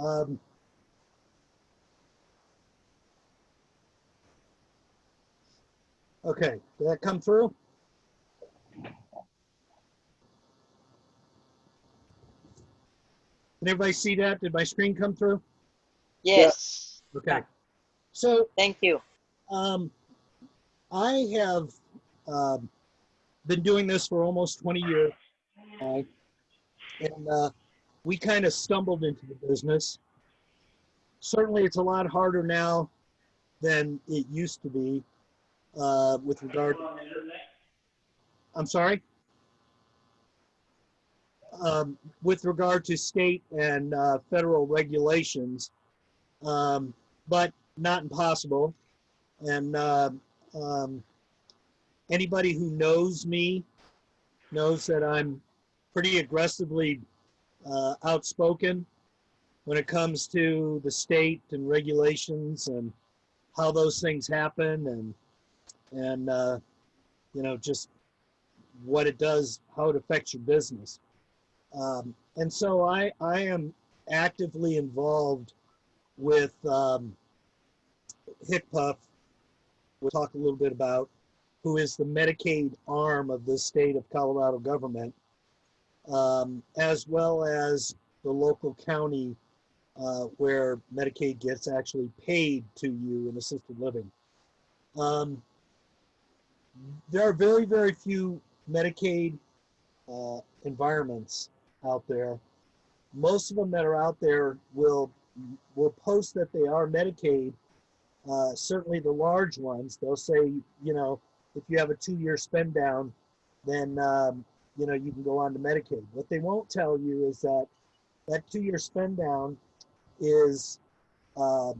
Um, okay, did that come through? Did everybody see that? Did my screen come through? Yeah. Yes. Okay. So Thank you. um, I have been doing this for almost 20 years, and we kind of stumbled into the business. Certainly, it's a lot harder now than it used to be with regard. I'm sorry. With regard to state and federal regulations, but not impossible. And um, anybody who knows me knows that I'm pretty aggressively outspoken when it comes to the state and regulations and how those things happen and just what it does, how it affects your business. And so I am actively involved with HICPUF, we'll talk a little bit about, who is the Medicaid arm of the state of Colorado government, as well as the local county where Medicaid gets actually paid to you in assisted living. There are very, very few Medicaid environments out there. Most of them that are out there will post that they are Medicaid. Certainly the large ones, they'll say, if you have a 2-year spend down, then you can go on to Medicaid. What they won't tell you is that 2-year spend down is $80,000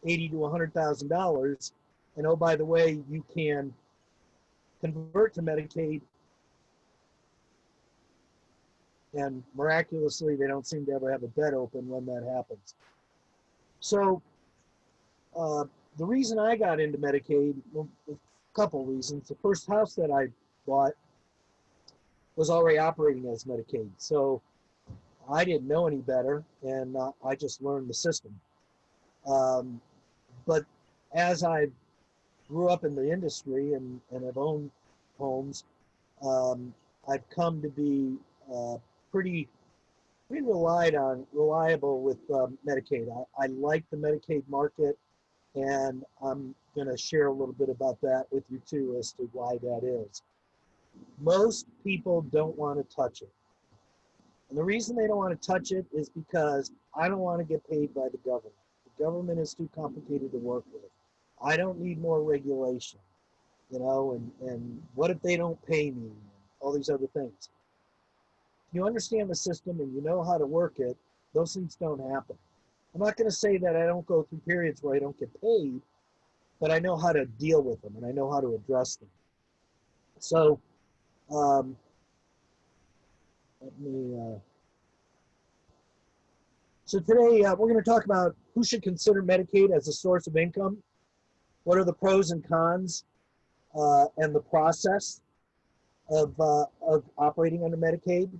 to $100,000, and oh, by the way, you can convert to Medicaid, and miraculously they don't seem to ever have a bed open when that happens. So the reason I got into Medicaid, well, a couple reasons. The first house that I bought was already operating as Medicaid, so I didn't know any better, and I just learned the system. But as I grew up in the industry and have owned homes, I've come to be pretty reliable with Medicaid. I like the Medicaid market, and I'm going to share a little bit about that with you too as to why that is. Most people don't want to touch it. And the reason they don't want to touch it is because I don't want to get paid by the government. The government is too complicated to work with. I don't need more regulation, and what if they don't pay me? All these other things. If you understand the system and you know how to work it, those things don't happen. I'm not going to say that I don't go through periods where I don't get paid, but I know how to deal with them and I know how to address them. So so today we're going to talk about who should consider Medicaid as a source of income, what are the pros and cons, and the process of operating under Medicaid,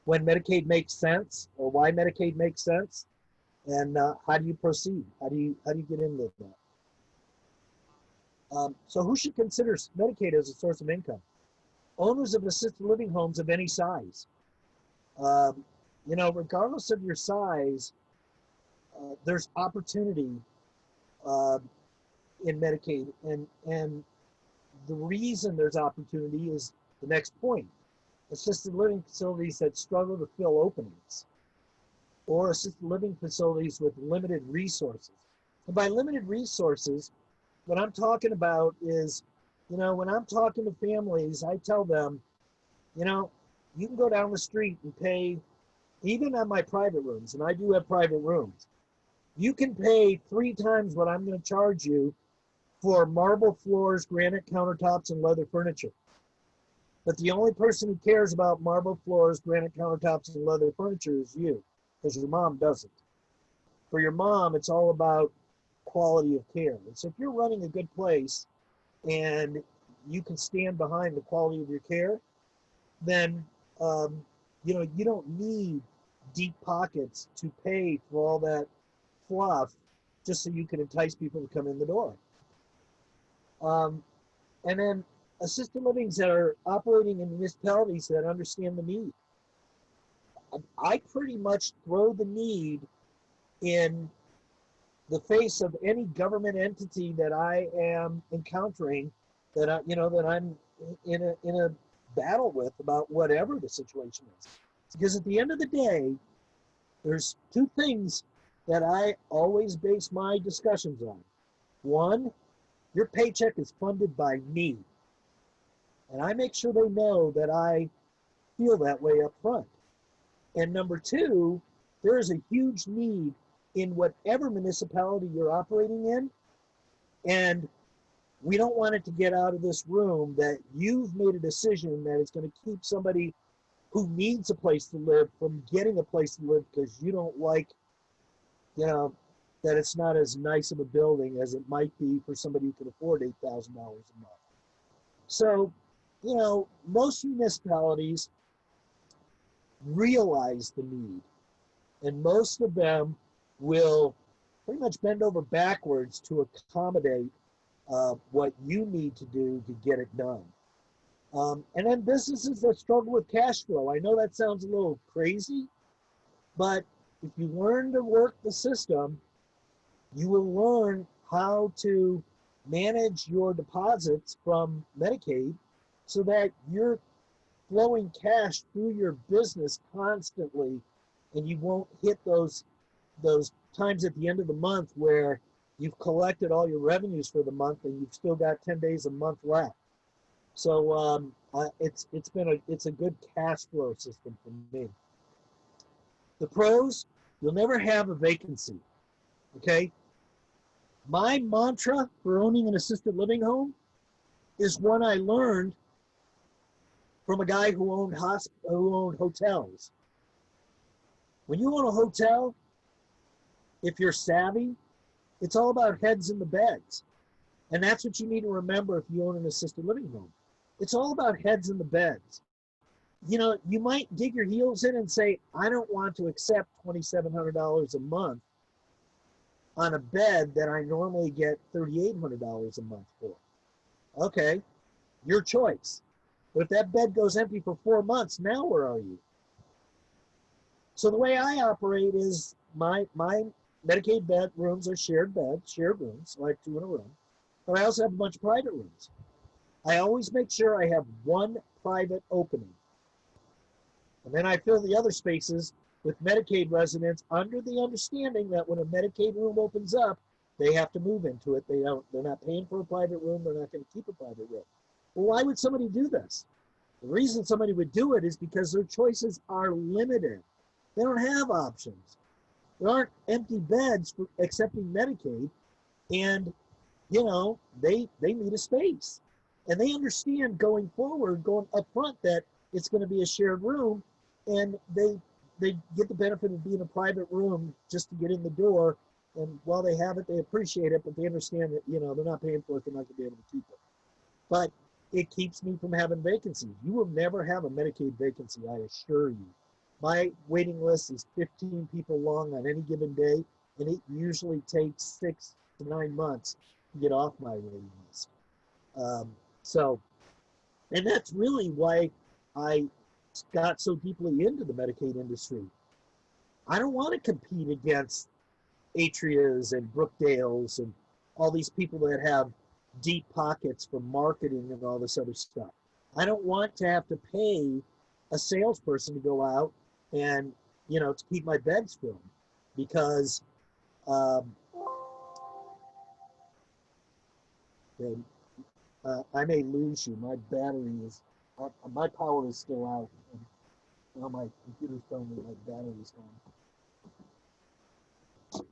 when Medicaid makes sense or why Medicaid makes sense, and how do you proceed? How do you get into that? So who should consider Medicaid as a source of income? Owners of assisted living homes of any size. Regardless of your size, there's opportunity in Medicaid, and the reason there's opportunity is the next point. Assisted living facilities that struggle to fill openings, or assisted living facilities with limited resources. And by limited resources, what I'm talking about is, when I'm talking to families, I tell them, you can go down the street and pay, even on my private rooms, and I do have private rooms, you can pay 3 times what I'm going to charge you for marble floors, granite countertops, and leather furniture. But the only person who cares about marble floors, granite countertops, and leather furniture is you, because your mom doesn't. For your mom, it's all about quality of care. And so if you're running a good place and you can stand behind the quality of your care, then you don't need deep pockets to pay for all that fluff just so you can entice people to come in the door. Um, and then assisted livings that are operating in municipalities that understand the need. I pretty much throw the need in the face of any government entity that I am encountering, that I'm in a battle with about whatever the situation is. Because at the end of the day, there's two things that I always base my discussions on. One, your paycheck is funded by me. And I make sure they know that I feel that way up front. And number two, there is a huge need in whatever municipality you're operating in. And we don't want it to get out of this room that you've made a decision that it's going to keep somebody who needs a place to live from getting a place to live because you don't like, that it's not as nice of a building as it might be for somebody who can afford $8,000 a month. So, most municipalities realize the need, and most of them will pretty much bend over backwards to accommodate what you need to do to get it done. And then businesses that struggle with cash flow. I know that sounds a little crazy, but if you learn to work the system, you will learn how to manage your deposits from Medicaid so that you're flowing cash through your business constantly, and you won't hit those times at the end of the month where you've collected all your revenues for the month and you've still got 10 days a month left. So it's a good cash flow system for me. The pros, you'll never have a vacancy. Okay. My mantra for owning an assisted living home is one I learned from a guy who owned hotels. When you own a hotel, if you're savvy, it's all about heads in the beds. And that's what you need to remember if you own an assisted living home. It's all about heads in the beds. You might dig your heels in and say, I don't want to accept $2,700 a month on a bed that I normally get $3,800 a month for. Okay, your choice. But if that bed goes empty for 4 months, now where are you? So the way I operate is my Medicaid bed rooms are shared rooms, so I have 2 in a room. But I also have a bunch of private rooms. I always make sure I have one private opening. And then I fill the other spaces with Medicaid residents under the understanding that when a Medicaid room opens up, they have to move into it. They're not paying for a private room. They're not going to keep a private room. Well, why would somebody do this? The reason somebody would do it is because their choices are limited. They don't have options. There aren't empty beds for accepting Medicaid, and they need a space, and they understand going up front that it's going to be a shared room, and they get the benefit of being a private room just to get in the door. And while they have it, they appreciate it, but they understand that they're not paying for it. They're not going to be able to keep it. But it keeps me from having vacancies. You will never have a Medicaid vacancy, I assure you. My waiting list is 15 people long on any given day, and it usually takes 6 to 9 months to get off my waiting list. And that's really why I got so deeply into the Medicaid industry. I don't want to compete against Atrias and Brookdales and all these people that have deep pockets for marketing and all this other stuff. I don't want to have to pay a salesperson to go out and to keep my beds filled, because I may lose you. My battery is my power is still out, and my computer's telling me my battery is gone.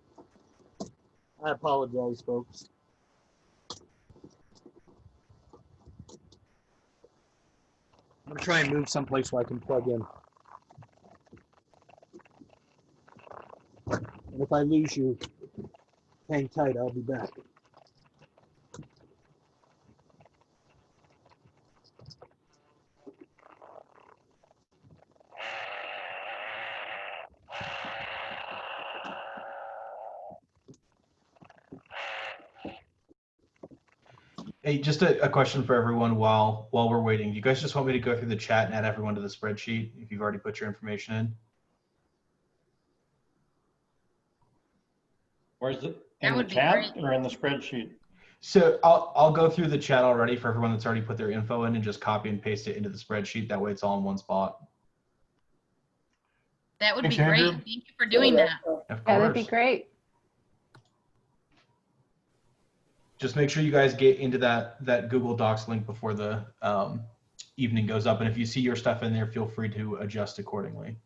I apologize, folks. I'm gonna try and move someplace where I can plug in. And if I lose you, hang tight, I'll be back. Hey, just a question for everyone while we're waiting. Do you guys just want me to go through the chat and add everyone to the spreadsheet if you've already put your information in? Where's it? That In the would be chat great. or in the spreadsheet? So I'll go through the chat already for everyone that's already put their info in and just copy and paste it into the spreadsheet. That way it's all in one spot. That would Thanks, be great. Andrew. Thank you for doing that. Of Yeah, course. that'd be great. Just make sure you guys get into that Google Docs link before the evening goes up. And if you see your stuff in there, feel free to adjust accordingly.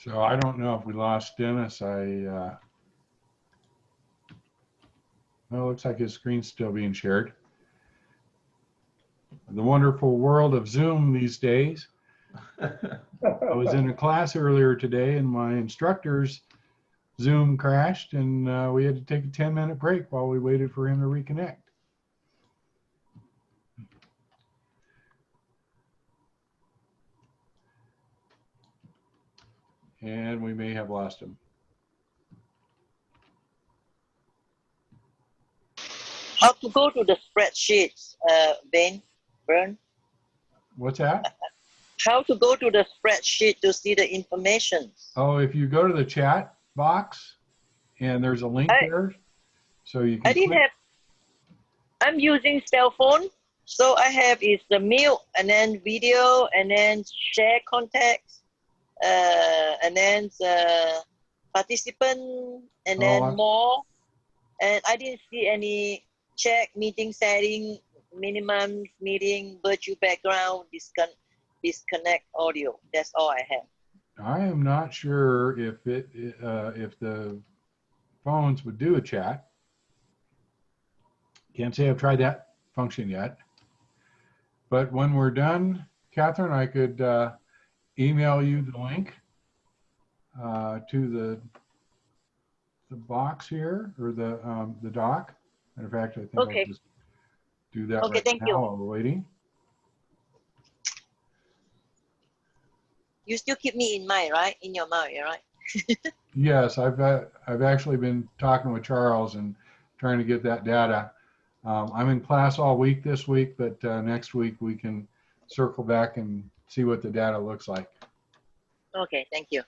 So I don't know if we lost Dennis. Well, it looks like his screen's still being shared. The wonderful world of Zoom these days. I was in a class earlier today and my instructor's Zoom crashed and we had to take a 10-minute break while we waited for him to reconnect. And we may have lost him. How to go to the spreadsheets, Bern? What's that? How to go to the spreadsheet to see the information? Oh, if you go to the chat box and there's a link there, so you can I didn't have, I'm using cell phone. So I have is the mute and then video and then share contacts, and then the participant and then more. And I didn't see any check meeting setting, minimum meeting, virtual background, disconnect audio. That's all I have. I am not sure if if the phones would do a chat. Can't say I've tried that function yet. But when we're done, Catherine, I could email you the link to the box here or the doc. Matter of fact, I think Okay. I'll just do that Okay, right thank now you. while we're waiting. You still keep me in mind, right? In your mind, right? Yes, I've actually been talking with Charles and trying to get that data. I'm in class all week this week, but next week we can circle back and see what the data looks like. Okay, thank you.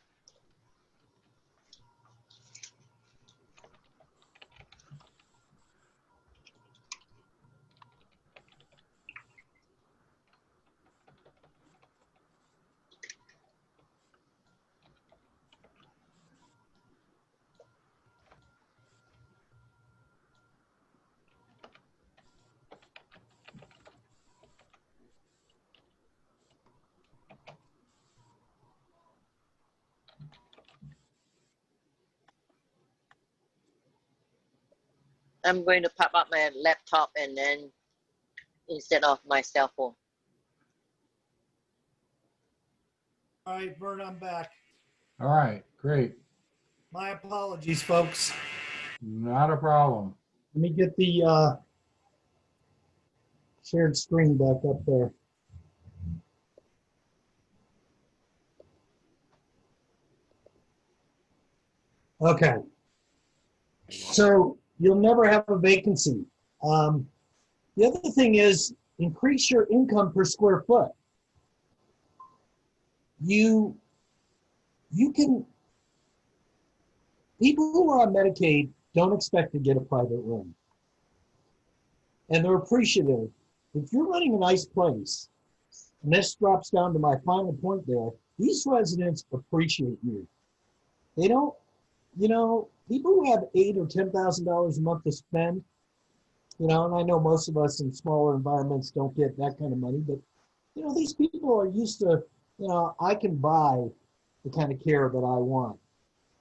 I'm going to pop up my laptop and then instead of my cell phone. All right, Bert, I'm back. All right, great. My apologies, folks. Not a problem. Let me get the shared screen back up there. Okay. So you'll never have a vacancy. The other thing is increase your income per square foot. You can, people who are on Medicaid don't expect to get a private room. And they're appreciative. If you're running a nice place, and this drops down to my final point there, these residents appreciate you. They don't, you know, people who have $8,000 or $10,000 a month to spend, you know, and I know most of us in smaller environments don't get that kind of money, but, you know, these people are used to, you know, I can buy the kind of care that I want.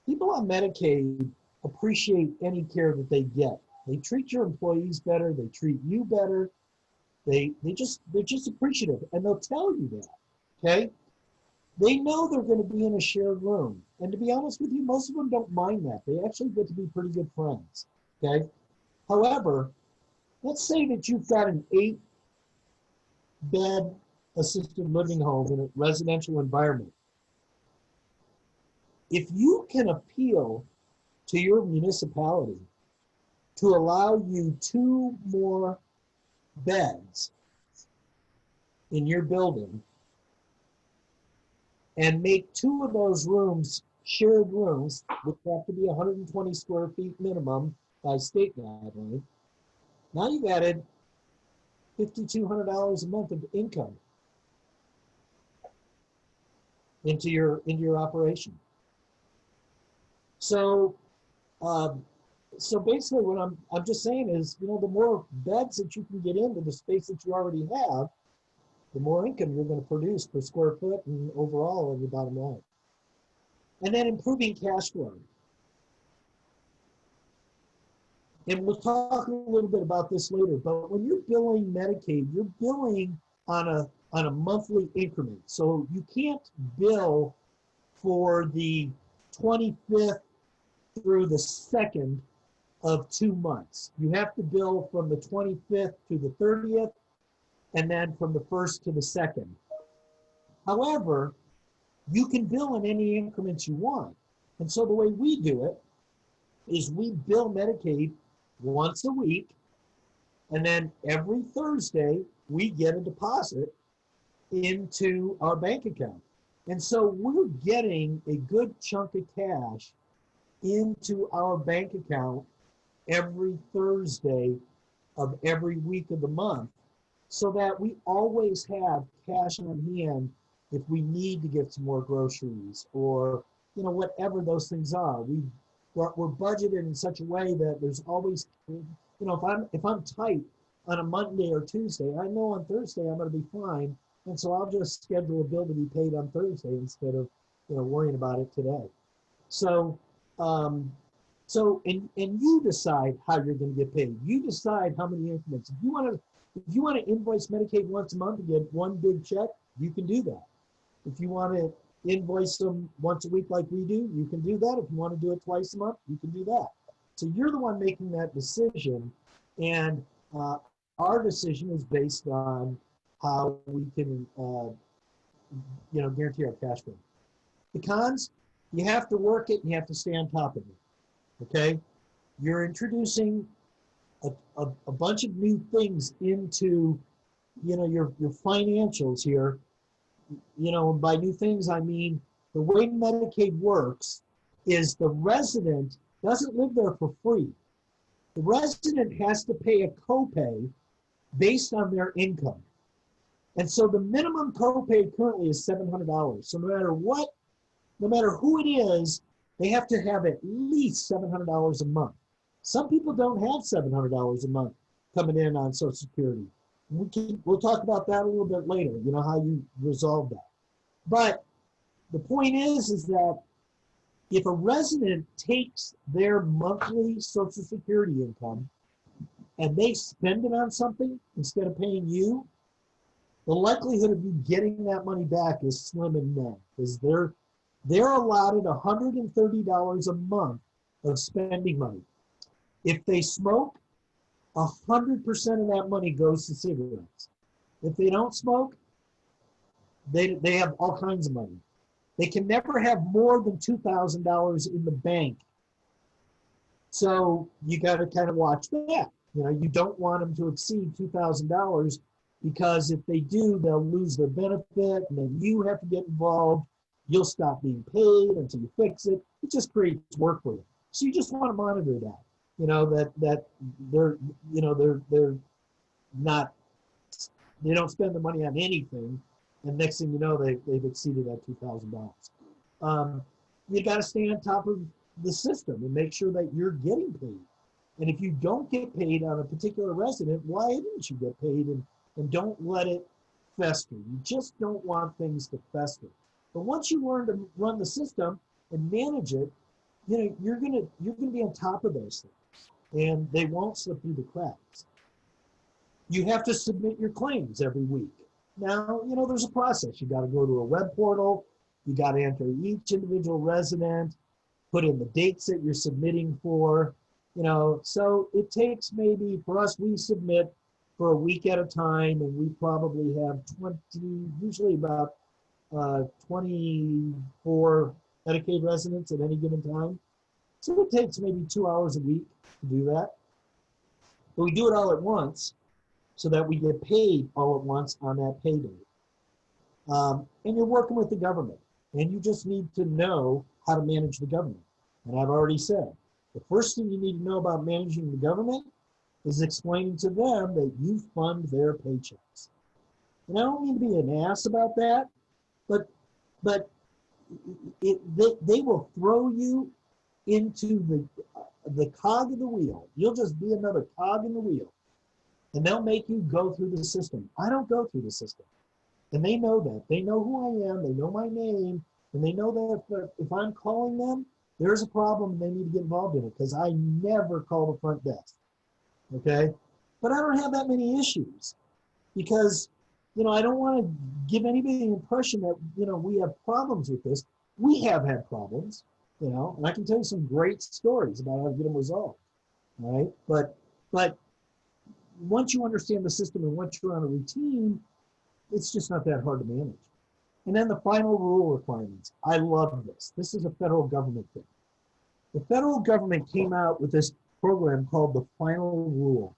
People on Medicaid appreciate any care that they get. They treat your employees better. They treat you better. They're just appreciative, and they'll tell you that. okay? They know they're going to be in a shared room. And to be honest with you, most of them don't mind that. They actually get to be pretty good friends, okay? However, let's say that you've got an 8-bed assisted living home in a residential environment. If you can appeal to your municipality to allow you 2 more beds in your building and make 2 of those rooms shared rooms, which have to be 120 square feet minimum by state guideline, now you've added $5,200 a month of income into your operation. So, so basically, what I'm just saying is, the more beds that you can get into the space that you already have, the more income you're going to produce per square foot and overall of your bottom line. And then improving cash flow. And we'll talk a little bit about this later, but when you're billing Medicaid, you're billing on a monthly increment. So you can't bill for the 25th through the 2nd of 2 months. You have to bill from the 25th to the 30th, and then from the 1st to the 2nd. However, you can bill in any increments you want. And so the way we do it is we bill Medicaid once a week, and then every Thursday we get a deposit into our bank account. And so we're getting a good chunk of cash into our bank account every Thursday of every week of the month, so that we always have cash on hand if we need to get some more groceries or whatever those things are. We're budgeted in such a way that there's always, if I'm tight on a Monday or Tuesday, I know on Thursday I'm going to be fine, and so I'll just schedule a bill to be paid on Thursday instead of worrying about it today. So and you decide how you're going to get paid. You decide how many increments. If you want to invoice Medicaid once a month and get one big check, you can do that. If you want to invoice them once a week like we do, you can do that. If you want to do it twice a month, you can do that. So you're the one making that decision, and our decision is based on how we can, guarantee our cash flow. The cons, you have to work it and you have to stay on top of it, okay? You're introducing a bunch of new things into, your financials here. By new things, I mean the way Medicaid works is the resident doesn't live there for free. The resident has to pay a copay based on their income. And so the minimum copay currently is $700. So no matter who it is, they have to have at least $700 a month. Some people don't have $700 a month coming in on Social Security. We'll talk about that a little bit later, how you resolve that. But the point is that if a resident takes their monthly Social Security income and they spend it on something instead of paying you, the likelihood of you getting that money back is slim and none, because they're allotted $130 a month of spending money. If they smoke, 100% of that money goes to cigarettes. If they don't smoke, they have all kinds of money. They can never have more than $2,000 in the bank. So you got to kind of watch that. You don't want them to exceed $2,000, because if they do, they'll lose their benefit, and then you have to get involved. You'll stop being paid until you fix it. It just creates work for you. So you just want to monitor that. That they're not, they don't spend the money on anything, and next thing you know, they've exceeded that $2,000. You got to stay on top of the system and make sure that you're getting paid. And if you don't get paid on a particular resident, why didn't you get paid? And don't let it fester. You just don't want things to fester. But once you learn to run the system and manage it, you're gonna be on top of those things, and they won't slip through the cracks. You have to submit your claims every week. Now, you know, there's a process. You got to go to a web portal. You got to enter each individual resident, put in the dates that you're submitting for, you know, so it takes maybe, for us, we submit for a week at a time, and we probably have 20, usually about 24 Medicaid residents at any given time. So it takes maybe 2 hours a week to do that. But we do it all at once so that we get paid all at once on that payday. And you're working with the government, and you just need to know how to manage the government. And I've already said, the first thing you need to know about managing the government is explaining to them that you fund their paychecks. And I don't mean to be an ass about that, but they will throw you into the cog of the wheel. You'll just be another cog in the wheel. And they'll make you go through the system. I don't go through the system. And they know that. They know who I am. They know my name. And they know that if I'm calling them, there's a problem and they need to get involved in it, because I never call the front desk. Okay? But I don't have that many issues because, you know, I don't want to give anybody the impression that, you know, we have problems with this. We have had problems, you know, and I can tell you some great stories about how to get them resolved. Right? But once you understand the system and once you're on a routine, it's just not that hard to manage. And then the final rule requirements. I love this. This is a federal government thing. The federal government came out with this program called the final rule.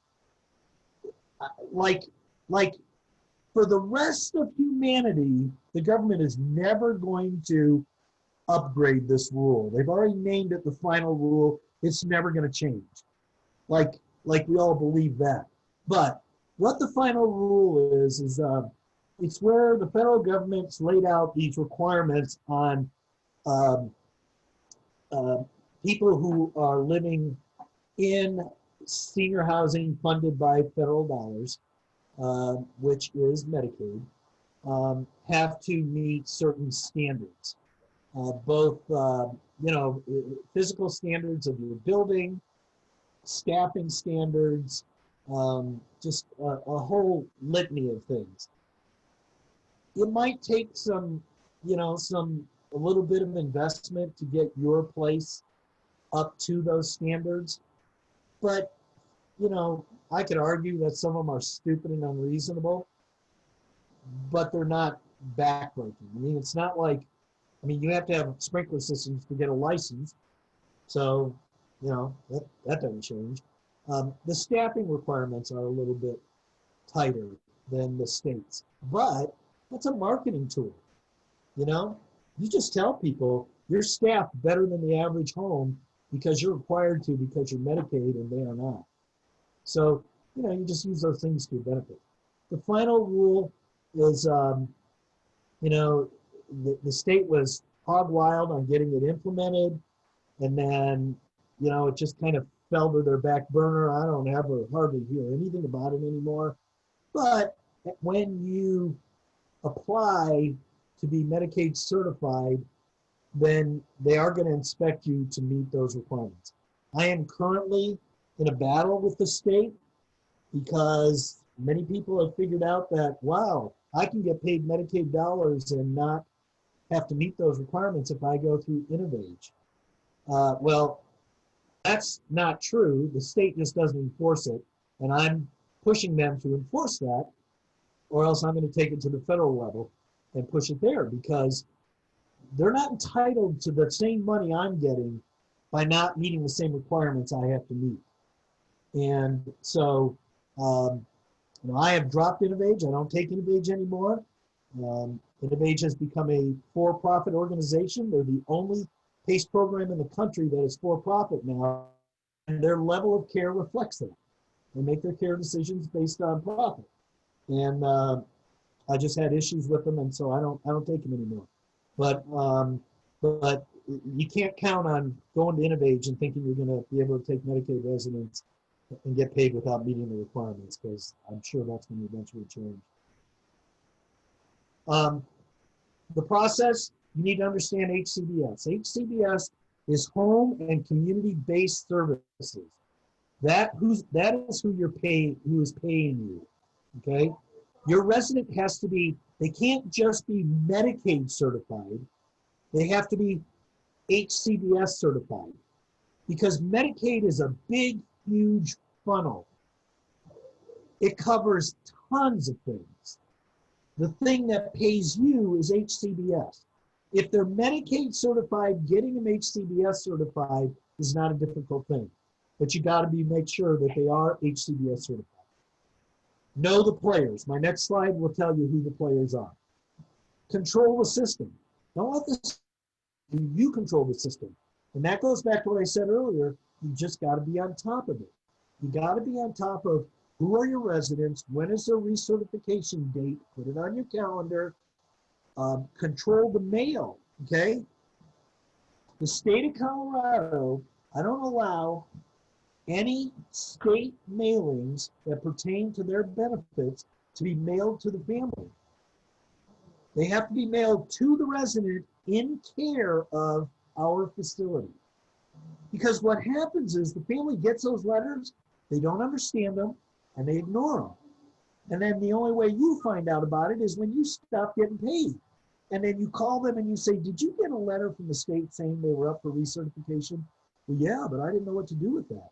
Like for the rest of humanity, the government is never going to upgrade this rule. They've already named it the final rule. It's never going to change. Like we all believe that. But what the final rule is it's where the federal government's laid out these requirements on people who are living in senior housing funded by federal dollars, which is Medicaid, have to meet certain standards, both you know, physical standards of your building, staffing standards, just a whole litany of things. It might take some, you know, a little bit of investment to get your place up to those standards. But, you know, I could argue that some of them are stupid and unreasonable, but they're not backbreaking. I mean, it's not like, I mean, you have to have sprinkler systems to get a license. So, you know, that doesn't change. The staffing requirements are a little bit tighter than the states, but it's a marketing tool. You know, you just tell people you're staffed better than the average home because you're required to, because you're Medicaid and they are not. So, you know, you just use those things to your benefit. The final rule is, you know, the state was hog wild on getting it implemented, and then, you know, it just kind of fell to their back burner. I don't ever hardly hear anything about it anymore. But when you apply to be Medicaid certified, then they are going to inspect you to meet those requirements. I am currently in a battle with the state because many people have figured out that, wow, I can get paid Medicaid dollars and not have to meet those requirements if I go through Innovage. Well, that's not true. The state just doesn't enforce it, and I'm pushing them to enforce that, or else I'm going to take it to the federal level and push it there, because they're not entitled to the same money I'm getting by not meeting the same requirements I have to meet. And so, you know, I have dropped Innovage. I don't take Innovage anymore. Innovage has become a for-profit organization. They're the only PACE program in the country that is for-profit now, and their level of care reflects that. They make their care decisions based on profit. And I just had issues with them, and so I don't take them anymore. But you can't count on going to Innovage and thinking you're going to be able to take Medicaid residents and get paid without meeting the requirements, because I'm sure that's going to eventually change. The process, you need to understand HCBS. HCBS is home and community-based services. That is who is paying you. Okay. Your resident has to be, they can't just be Medicaid certified. They have to be HCBS certified, because Medicaid is a big, huge funnel. It covers tons of things. The thing that pays you is HCBS. If they're Medicaid certified, getting them HCBS certified is not a difficult thing. But you got to make sure that they are HCBS certified. Know the players. My next slide will tell you who the players are. Control the system. Don't let this, you control the system. And that goes back to what I said earlier. You just got to be on top of it. You got to be on top of who are your residents, when is their recertification date, put it on your calendar, control the mail, okay? The state of Colorado, I don't allow any state mailings that pertain to their benefits to be mailed to the family. They have to be mailed to the resident in care of our facility. Because what happens is the family gets those letters, they don't understand them, and they ignore them. And then the only way you find out about it is when you stop getting paid. And then you call them and you say, did you get a letter from the state saying they were up for recertification? Well, yeah, but I didn't know what to do with that.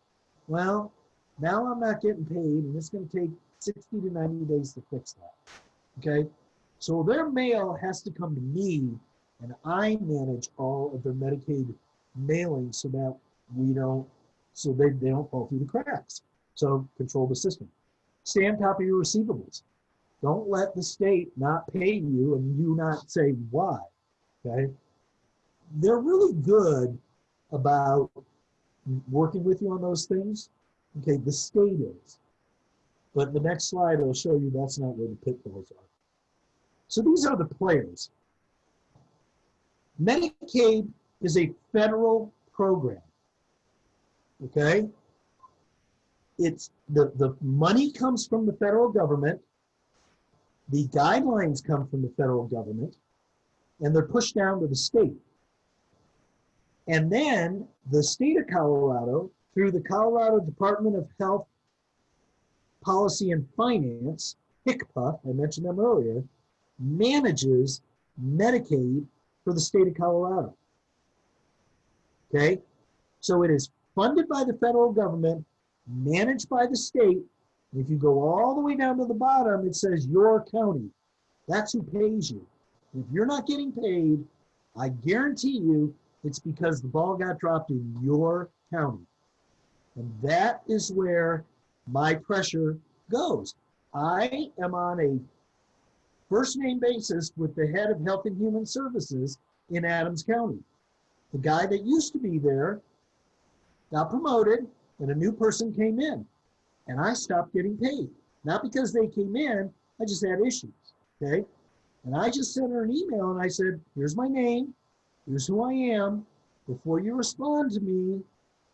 Well, now I'm not getting paid, and it's going to take 60 to 90 days to fix that. Okay? So their mail has to come to me, and I manage all of their Medicaid mailings so that they don't fall through the cracks. So control the system. Stay on top of your receivables. Don't let the state not pay you and you not say why, okay? They're really good about working with you on those things. Okay, the state is. But the next slide will show you that's not where the pitfalls are. So these are the players. Medicaid is a federal program, okay? It's the money comes from the federal government, the guidelines come from the federal government, and they're pushed down to the state. And then the state of Colorado, through the Colorado Department of Health, Policy and Finance, HCPA, I mentioned them earlier, manages Medicaid for the state of Colorado. Okay? So it is funded by the federal government, managed by the state. And if you go all the way down to the bottom, it says your county. That's who pays you. If you're not getting paid, I guarantee you it's because the ball got dropped in your county. And that is where my pressure goes. I am on a first name basis with the head of Health and Human Services in Adams County. The guy that used to be there got promoted and a new person came in, and I stopped getting paid. Not because they came in, I just had issues, okay? And I just sent her an email and I said, here's my name, here's who I am. Before you respond to me,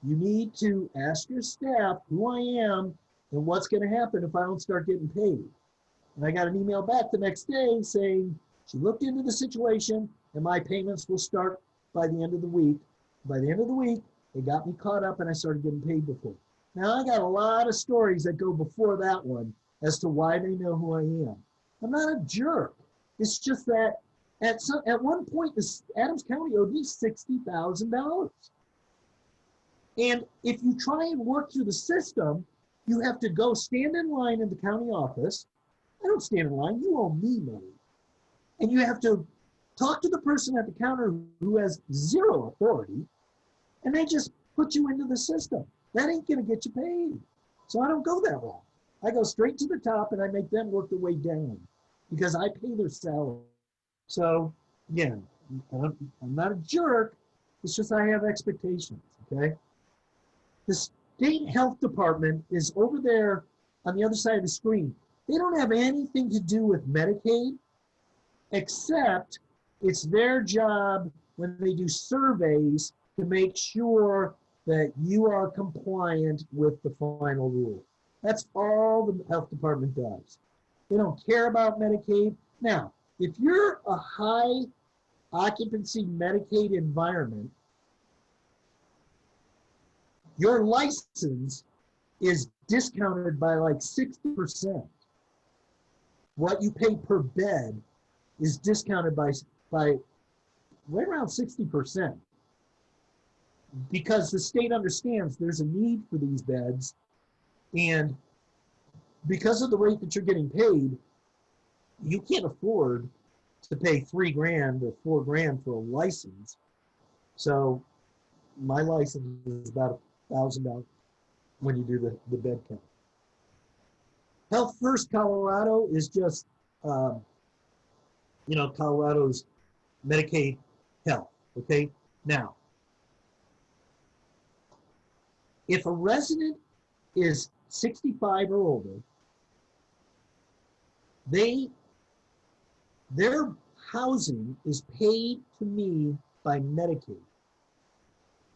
you need to ask your staff who I am and what's gonna happen if I don't start getting paid. And I got an email back the next day saying, she looked into the situation and my payments will start by the end of the week. By the end of the week, they got me caught up and I started getting paid before. Now I got a lot of stories that go before that one as to why they know who I am. I'm not a jerk. It's just that at one point, this Adams County owed me $60,000. And if you try and work through the system, you have to go stand in line in the county office. I don't stand in line, you owe me money. And you have to talk to the person at the counter who has zero authority, and they just put you into the system. That ain't gonna get you paid. So I don't go that route. I go straight to the top and I make them work their way down because I pay their salary. So again, I'm not a jerk, it's just I have expectations, okay? The state health department is over there on the other side of the screen. They don't have anything to do with Medicaid, except it's their job when they do surveys to make sure that you are compliant with the final rule. That's all the health department does. They don't care about Medicaid. Now, if you're a high occupancy Medicaid environment, your license is discounted by like 60%. what you pay per bed is discounted by right around 60%, because the state understands there's a need for these beds, and because of the rate that you're getting paid, you can't afford to pay $3,000 or $4,000 for a license. So my license is about $1,000 when you do the bed count. Health First Colorado is just, Colorado's Medicaid health, okay? Now, if a resident is 65 or older, their housing is paid to me by Medicaid.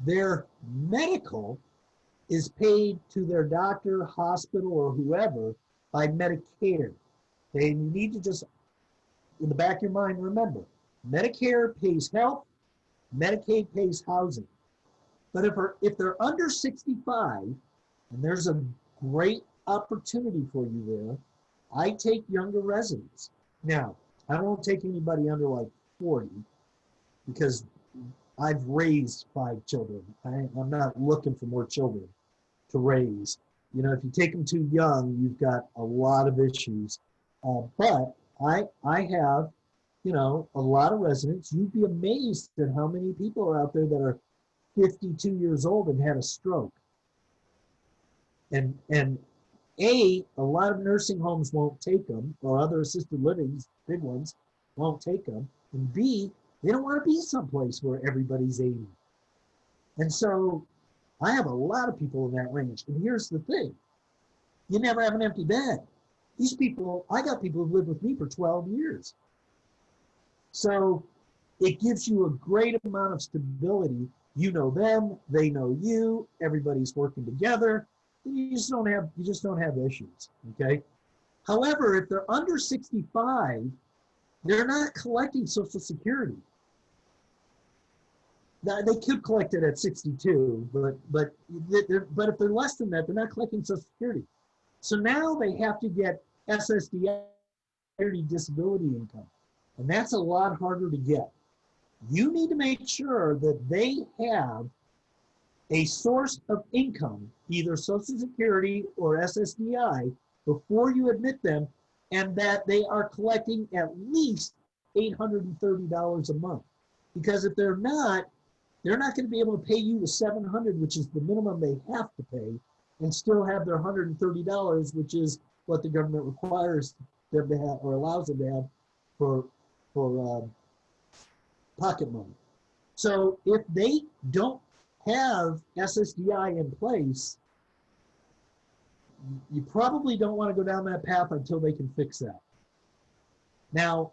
Their medical is paid to their doctor, hospital, or whoever by Medicare. Okay, and you need to just, in the back of your mind, remember, Medicare pays health, Medicaid pays housing. But if they're under 65, and there's a great opportunity for you there, I take younger residents. Now, I won't take anybody under like 40, because I've raised 5 children. I'm not looking for more children to raise. You know, if you take them too young, you've got a lot of issues. But I have, a lot of residents. You'd be amazed at how many people are out there that are 52 years old and had a stroke. And a lot of nursing homes won't take them, or other assisted livings, big ones, won't take them. And B, they don't want to be someplace where everybody's 80. And so I have a lot of people in that range. And here's the thing. You never have an empty bed. These people, I got people who've lived with me for 12 years. So it gives you a great amount of stability. You know them, they know you, everybody's working together. You just don't have issues, okay? However, if they're under 65, they're not collecting Social Security. Now, they could collect it at 62, but if they're less than that, they're not collecting Social Security. So now they have to get SSDI, disability income, and that's a lot harder to get. You need to make sure that they have a source of income, either Social Security or SSDI, before you admit them, and that they are collecting at least $830 a month. Because if they're not going to be able to pay you the $700, which is the minimum they have to pay, and still have their $130, which is what the government requires them to have or allows them to have for pocket money. So if they don't have SSDI in place, you probably don't want to go down that path until they can fix that. Now,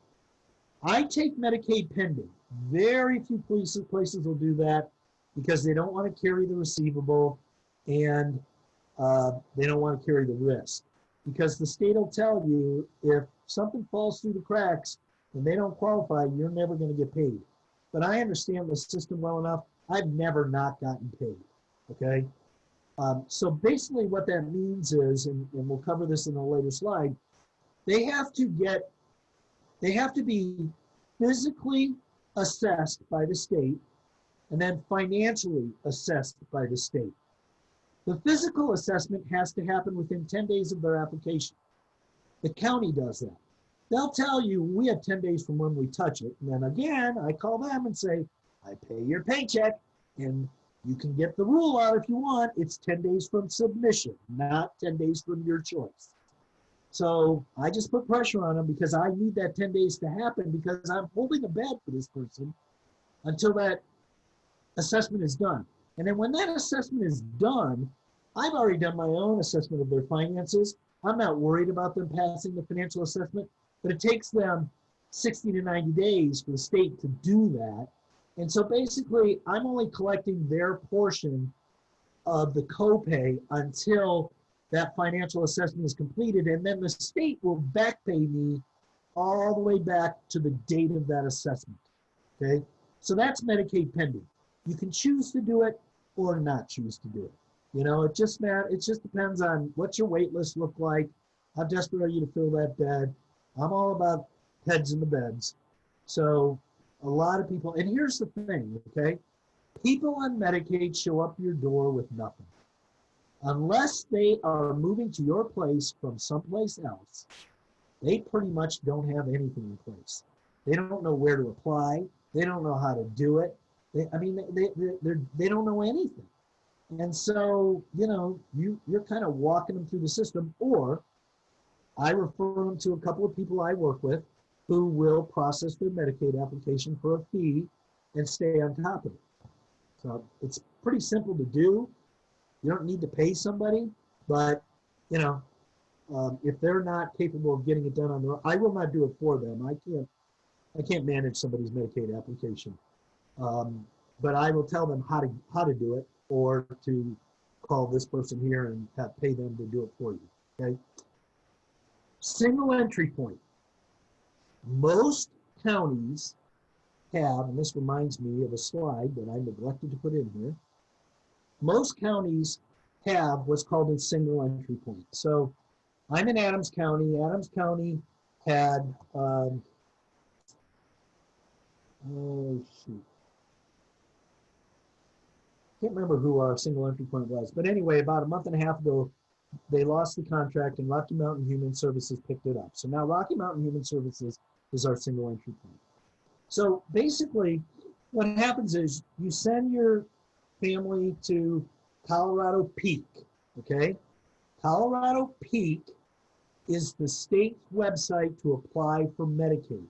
I take Medicaid pending. Very few places will do that because they don't want to carry the receivable, and they don't want to carry the risk. Because the state will tell you if something falls through the cracks and they don't qualify, you're never going to get paid. But I understand the system well enough. I've never not gotten paid, okay? So basically what that means is, and we'll cover this in a later slide, they have to be physically assessed by the state and then financially assessed by the state. The physical assessment has to happen within 10 days of their application. The county does that. They'll tell you, we have 10 days from when we touch it. And then again, I call them and say, I pay your paycheck, and you can get the rule out if you want. It's 10 days from submission, not 10 days from your choice. So I just put pressure on them because I need that 10 days to happen, because I'm holding a bed for this person until that assessment is done. And then when that assessment is done, I've already done my own assessment of their finances. I'm not worried about them passing the financial assessment, but it takes them 60 to 90 days for the state to do that. And so basically, I'm only collecting their portion of the copay until that financial assessment is completed, and then the state will back pay me all the way back to the date of that assessment, okay? So that's Medicaid pending. You can choose to do it or not choose to do it. You know, it just depends on what's your wait list look like, how desperate are you to fill that bed. I'm all about heads in the beds. So a lot of people, and here's the thing, okay? People on Medicaid show up your door with nothing. Unless they are moving to your place from someplace else, they pretty much don't have anything in place. They don't know where to apply. They don't know how to do it. They don't know anything. And so, you know, you're kind of walking them through the system, or I refer them to a couple of people I work with who will process their Medicaid application for a fee and stay on top of it. So it's pretty simple to do. You don't need to pay somebody, but you know, if they're not capable of getting it done on their own, I will not do it for them. I can't manage somebody's Medicaid application, but I will tell them how to do it, or to call this person here and pay them to do it for you. Okay. Single entry point. Most counties have, and this reminds me of a slide that I neglected to put in here. Most counties have what's called a single entry point. So I'm in Adams County. Adams County had, oh shoot. Can't remember who our single entry point was, but anyway, about a month and a half ago, they lost the contract and Rocky Mountain Human Services picked it up. So now Rocky Mountain Human Services is our single entry point. So basically, what happens is you send your family to Colorado Peak, okay? Colorado Peak is the state's website to apply for Medicaid.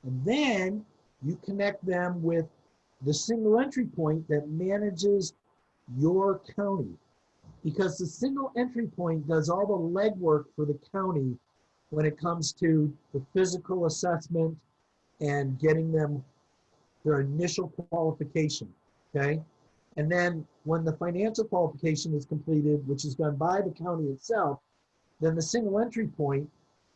And then you connect them with the single entry point that manages your county, because the single entry point does all the legwork for the county when it comes to the physical assessment and getting them their initial qualification, okay? And then when the financial qualification is completed, which is done by the county itself, then the single entry point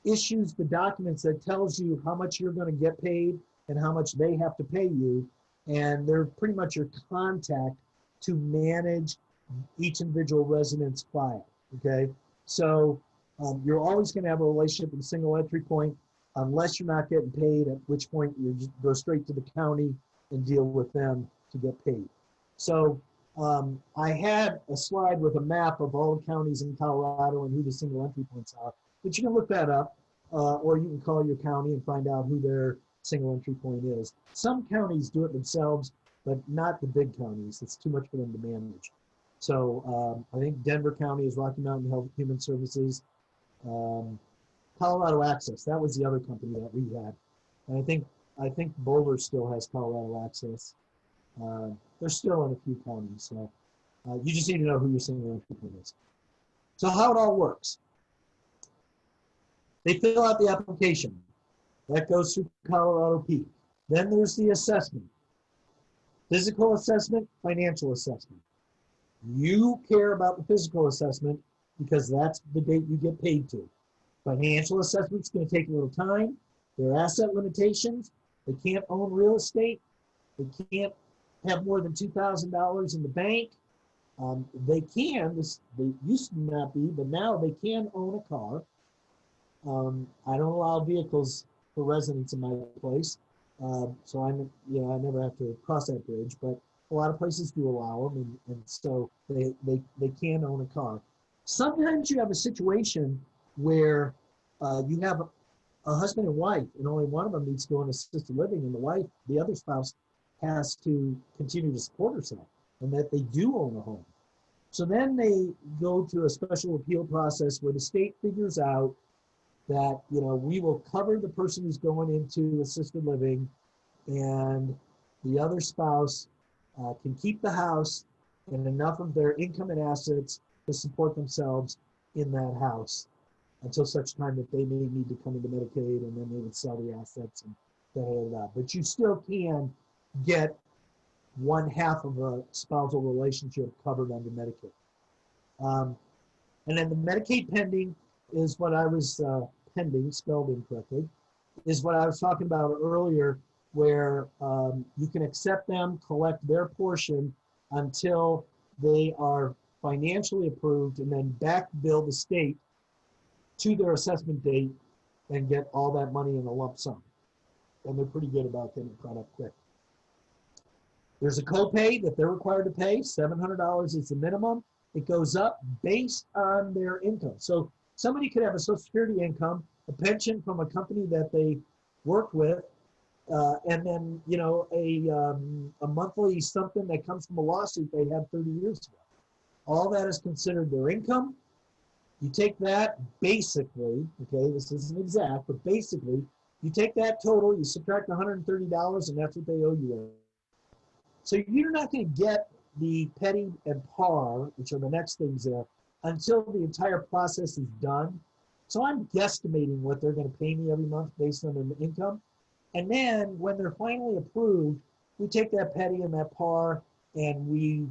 issues the documents that tells you how much you're going to get paid and how much they have to pay you. And they're pretty much your contact to manage each individual resident's file, okay? So you're always going to have a relationship with a single entry point unless you're not getting paid, at which point you just go straight to the county and deal with them to get paid. So I had a slide with a map of all the counties in Colorado and who the single entry points are, but you can look that up, or you can call your county and find out who their single entry point is. Some counties do it themselves, but not the big counties. It's too much for them to manage. So I think Denver County is Rocky Mountain Health Human Services. Colorado Access, that was the other company that we had. And I think Boulder still has Colorado Access. They're still in a few counties. So you just need to know who your single entry point is. So how it all works. They fill out the application. That goes through Colorado Peak. Then there's the assessment. Physical assessment, financial assessment. You care about the physical assessment because that's the date you get paid to. Financial assessment's going to take a little time. There are asset limitations. They can't own real estate. They can't have more than $2,000 in the bank. They used to not be, but now they can own a car. I don't allow vehicles for residents in my place. So I never have to cross that bridge, but a lot of places do allow them, and so they can own a car. Sometimes you have a situation where you have a husband and wife, and only one of them needs to go in assisted living, and the other spouse has to continue to support herself, and that they do own a home. So then they go to a special appeal process where the state figures out that, you know, we will cover the person who's going into assisted living, and the other spouse can keep the house and enough of their income and assets to support themselves in that house until such time that they may need to come into Medicaid, and then they would sell the assets and da. But you still can get one half of a spousal relationship covered under Medicaid. And then the Medicaid pending is what I was, pending, spelled incorrectly, is what I was talking about earlier, where you can accept them, collect their portion until they are financially approved, and then back bill the state to their assessment date and get all that money in a lump sum. And they're pretty good about getting it caught up quick. There's a copay that they're required to pay. $700 is the minimum. It goes up based on their income. So somebody could have a Social Security income, a pension from a company that they worked with, and then, you know, a monthly something that comes from a lawsuit they had 30 years ago. All that is considered their income. You take that basically, okay, this isn't exact, but basically, you take that total, you subtract $130, and that's what they owe you. So you're not going to get the petty and par, which are the next things there, until the entire process is done. So I'm guesstimating what they're going to pay me every month based on their income. And then when they're finally approved, we take that petty and that par and we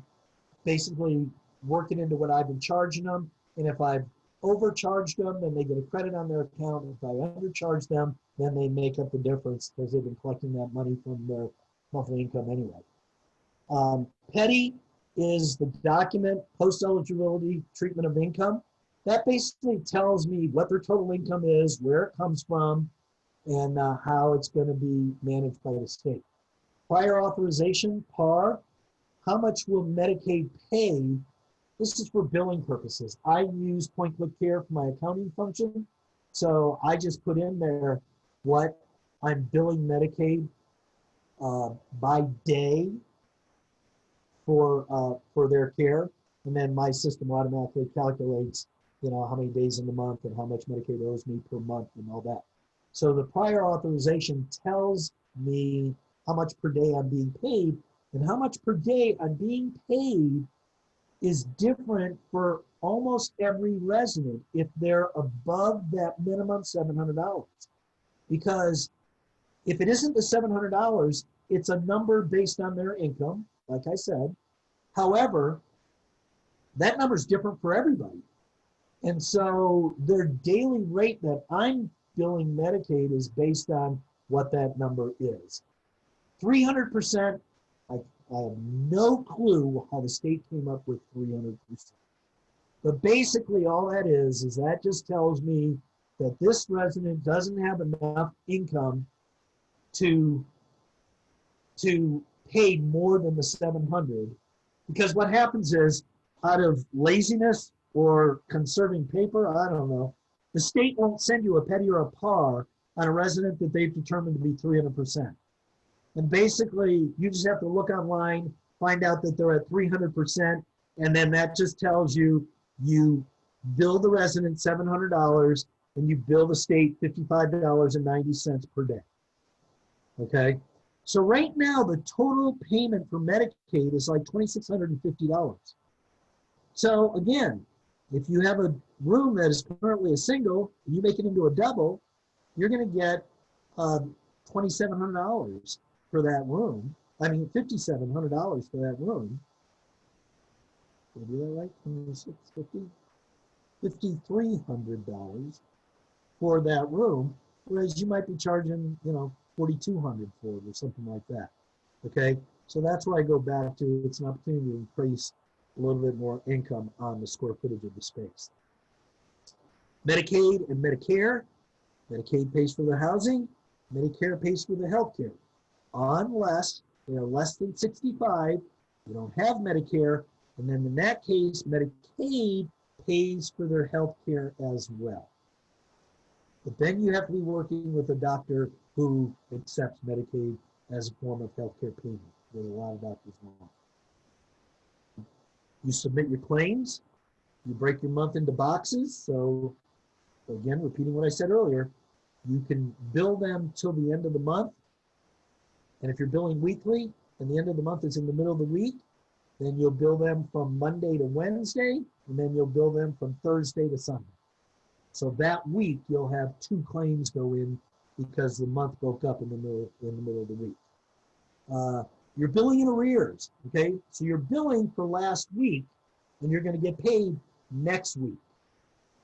basically work it into what I've been charging them. And if I've overcharged them, then they get a credit on their account. If I undercharge them, then they make up the difference because they've been collecting that money from their monthly income anyway. Petty is the document, post-eligibility treatment of income. That basically tells me what their total income is, where it comes from, and how it's going to be managed by the state. Prior authorization, PAR, how much will Medicaid pay? This is for billing purposes. I use point-click-care for my accounting function. So I just put in there what I'm billing Medicaid by day for their care. And then my system automatically calculates, you know, how many days in the month and how much Medicaid owes me per month and all that. So the prior authorization tells me how much per day I'm being paid, and how much per day I'm being paid is different for almost every resident if they're above that minimum $700. Because if it isn't the $700, it's a number based on their income, like I said. However, that number is different for everybody. And so their daily rate that I'm billing Medicaid is based on what that number is. 300%, I have no clue how the state came up with 300%. But basically all that is that just tells me that this resident doesn't have enough income to pay more than the 700. Because what happens is, out of laziness or conserving paper, I don't know, the state won't send you a petty or a par on a resident that they've determined to be 300%. And basically, you just have to look online, find out that they're at 300%, and then that just tells you, you bill the resident $700 and you bill the state $55.90 per day. Okay? So right now, the total payment for Medicaid is like $2,650. So again, if you have a room that is currently a single, and you make it into a double, you're going to get $2,700 for that room. I mean, $5,700 for that room. Did I do that right? $2,650? $5,300 for that room, whereas you might be charging, you know, $4,200 for it or something like that. Okay, so that's where I go back to. It's an opportunity to increase a little bit more income on the square footage of the space. Medicaid and Medicare. Medicaid pays for the housing. Medicare pays for the health care. Unless they're less than 65, you don't have Medicare, and then in that case, Medicaid pays for their health care as well. But then you have to be working with a doctor who accepts Medicaid as a form of health care payment, where a lot of doctors won't. You submit your claims, you break your month into boxes. So again, repeating what I said earlier, you can bill them till the end of the month. And if you're billing weekly and the end of the month is in the middle of the week, then you'll bill them from Monday to Wednesday, and then you'll bill them from Thursday to Sunday. So that week you'll have 2 claims go in because the month broke up in the middle of the week. You're billing in arrears, okay? So you're billing for last week, and you're going to get paid next week,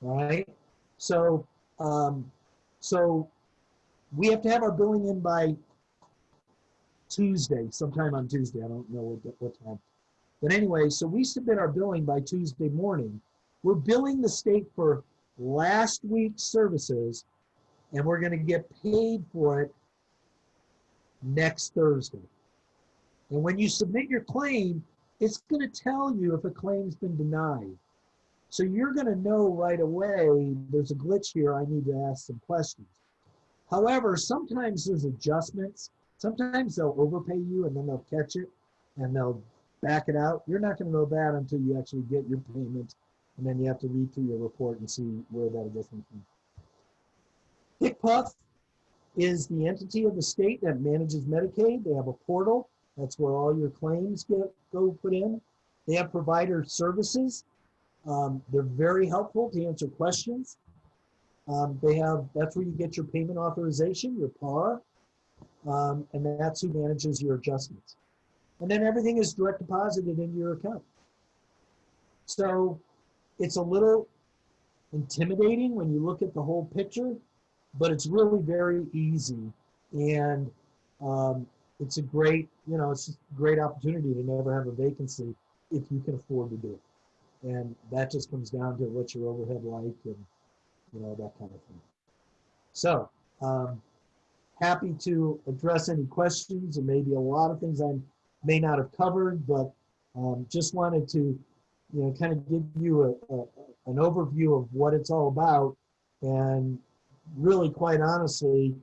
all right? So, so we have to have our billing in by Tuesday, sometime on Tuesday. I don't know what time. But anyway, so we submit our billing by Tuesday morning. We're billing the state for last week's services, and we're going to get paid for it next Thursday. And when you submit your claim, it's going to tell you if a claim's been denied. So you're going to know right away, there's a glitch here, I need to ask some questions. However, sometimes there's adjustments. Sometimes they'll overpay you and then they'll catch it and they'll back it out. You're not going to know that until you actually get your payment, and then you have to read through your report and see where that adjustment is. HCPF is the entity of the state that manages Medicaid. They have a portal. That's where all your claims go put in. They have provider services. They're very helpful to answer questions. That's where you get your payment authorization, your PAR, and that's who manages your adjustments. And then everything is direct deposited into your account. So it's a little intimidating when you look at the whole picture, but it's really very easy. And it's a great, it's just a great opportunity to never have a vacancy if you can afford to do it. And that just comes down to what's your overhead like and, that kind of thing. So happy to address any questions, and maybe a lot of things I may not have covered, but just wanted to, kind of give you an overview of what it's all about, and really, quite honestly,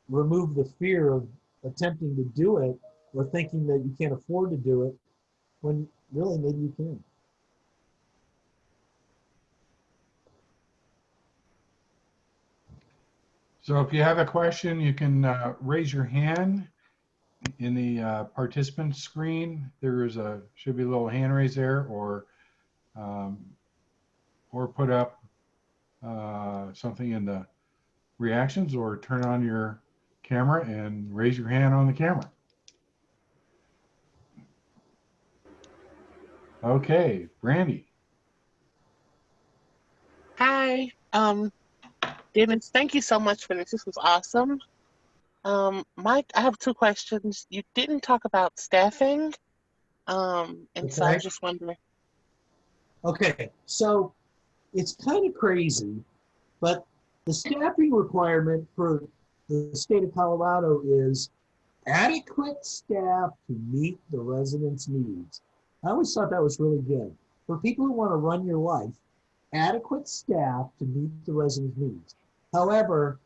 remove the fear of attempting to do it or thinking that you can't afford to do it when really maybe you can. So if you have a question, you can raise your hand in the participant screen. Should be a little hand raise there, or put up something in the reactions, or turn on your camera and raise your hand on the camera. Okay, Brandy. Hi, Dennis, thank you so much for this. This was awesome. Mike, I have two questions. You didn't talk about staffing, and so I was just wondering. Okay, so it's kind of crazy, but the staffing requirement for the state of Colorado is adequate staff to meet the residents' needs. I always thought that was really good. For people who want to run your life, adequate staff to meet the residents' needs. However,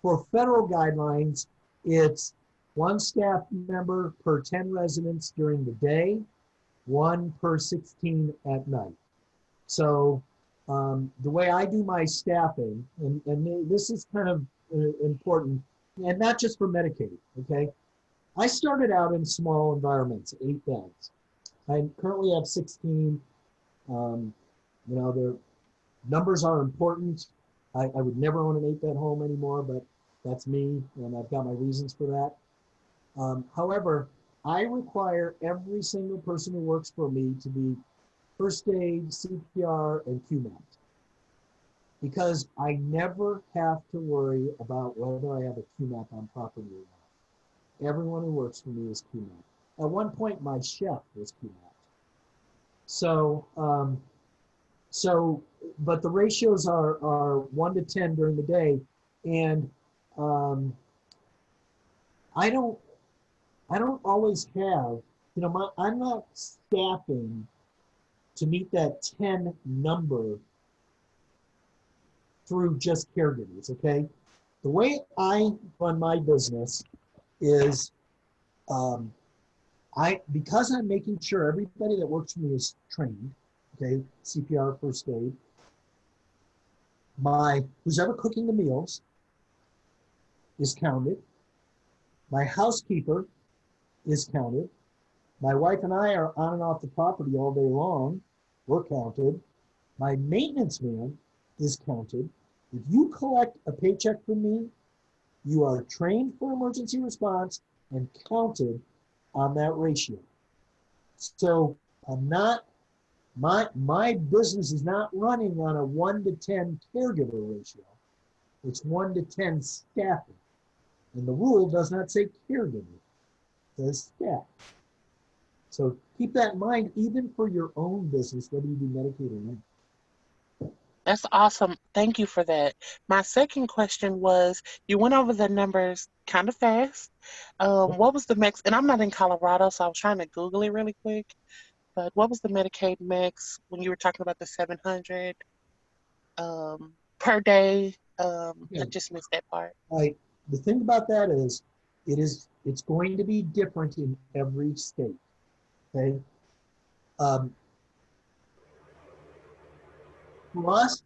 for federal guidelines, it's 1 staff member per 10 residents during the day, 1 per 16 at night. So the way I do my staffing, and this is kind of important, and not just for Medicaid, okay? I started out in small environments, 8 beds. I currently have 16. The numbers are important. I would never own an 8-bed home anymore, but that's me, and I've got my reasons for that. However, I require every single person who works for me to be first aid, CPR, and QMAT, because I never have to worry about whether I have a QMAT on property or not. Everyone who works for me is QMAT. At one point, my chef was QMAT. But the ratios are 1 to 10 during the day, and I don't always have, I'm not staffing to meet that 10 number through just caregivers, okay? The way I run my business is because I'm making sure everybody that works for me is trained, okay, CPR, first aid, who's ever cooking the meals is counted. My housekeeper is counted. My wife and I are on and off the property all day long. We're counted. My maintenance man is counted. If you collect a paycheck from me, you are trained for emergency response and counted on that ratio. So I'm not, my business is not running on a 1 to 10 caregiver ratio. It's 1 to 10 staffing. And the rule does not say caregiver, it says staff. So keep that in mind, even for your own business, whether you do Medicaid or not. That's awesome. Thank you for that. My second question was, you went over the numbers kind of fast. What was the max? And I'm not in Colorado, so I was trying to Google it really quick. But what was the Medicaid max when you were talking about the 700 per day? I Okay. just missed that part. The thing about that is, it's going to be different in every state. Okay. Um, for us,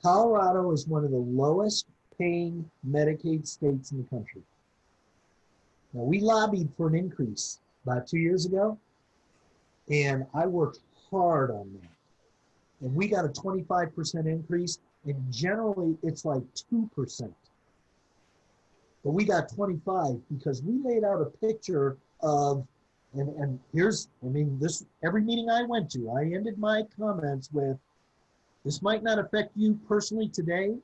Colorado is one of the lowest paying Medicaid states in the country. Now, we lobbied for an increase about 2 years ago, and I worked hard on that. And we got a 25% increase, and generally it's like 2%. But we got 25 because we laid out a picture of, and here's, I mean, this, every meeting I went to, I ended my comments with, this might not affect you personally today,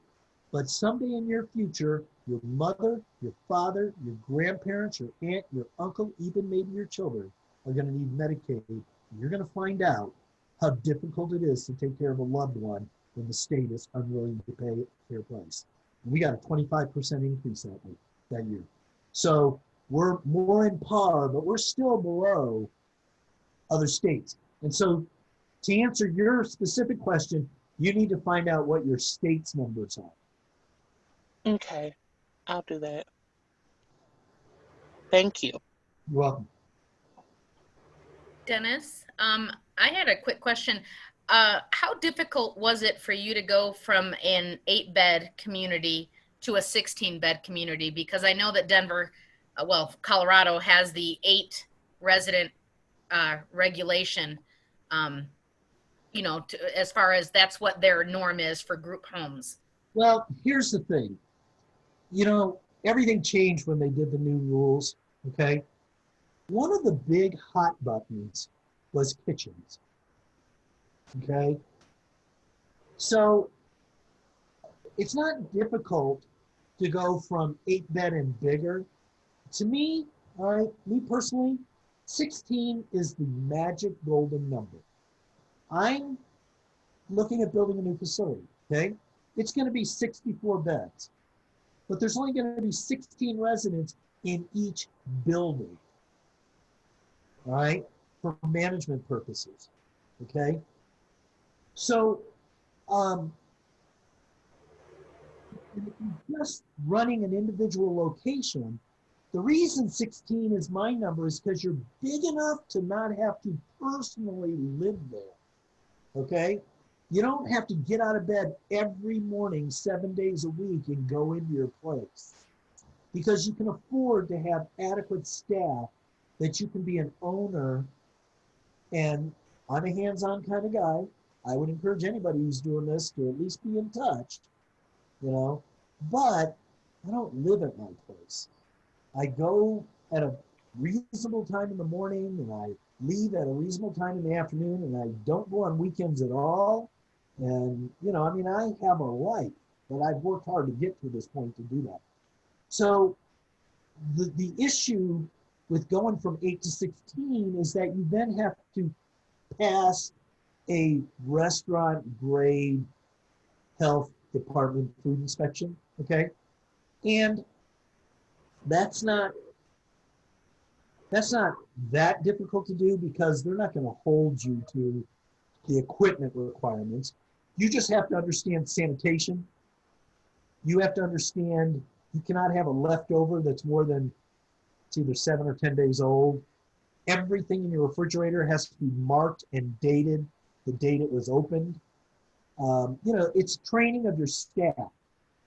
but someday in your future, your mother, your father, your grandparents, your aunt, your uncle, even maybe your children are going to need Medicaid. You're going to find out how difficult it is to take care of a loved one when the state is unwilling to pay a fair price. And we got a 25% increase that year. So we're more in par, but we're still below other states. And so to answer your specific question, you need to find out what your state's numbers are. Okay, I'll do that. Thank you. You're welcome. Dennis, I had a quick question. How difficult was it for you to go from an 8-bed community to a 16-bed community? Because I know that Denver, Colorado has the 8 resident regulation, as far as that's what their norm is for group homes. Well, here's the thing. Everything changed when they did the new rules, okay? One of the big hot buttons was kitchens, okay? So it's not difficult to go from 8-bed and bigger. To me, all right, me personally, 16 is the magic golden number. I'm looking at building a new facility, okay? It's going to be 64 beds, but there's only going to be 16 residents in each building, all right, for management purposes, okay? So, if you're just running an individual location, the reason 16 is my number is because you're big enough to not have to personally live there, okay? You don't have to get out of bed every morning, 7 days a week and go into your place because you can afford to have adequate staff that you can be an owner. And I'm a hands-on kind of guy. I would encourage anybody who's doing this to at least be in touch, but I don't live at my place. I go at a reasonable time in the morning and I leave at a reasonable time in the afternoon, and I don't go on weekends at all. And, I have a life, but I've worked hard to get to this point to do that. So the issue with going from 8 to 16 is that you then have to pass a restaurant grade health department food inspection, okay? And that's not that difficult to do because they're not going to hold you to the equipment requirements. You just have to understand sanitation. You have to understand you cannot have a leftover that's more than, it's either 7 or 10 days old. Everything in your refrigerator has to be marked and dated the date it was opened. It's training of your staff.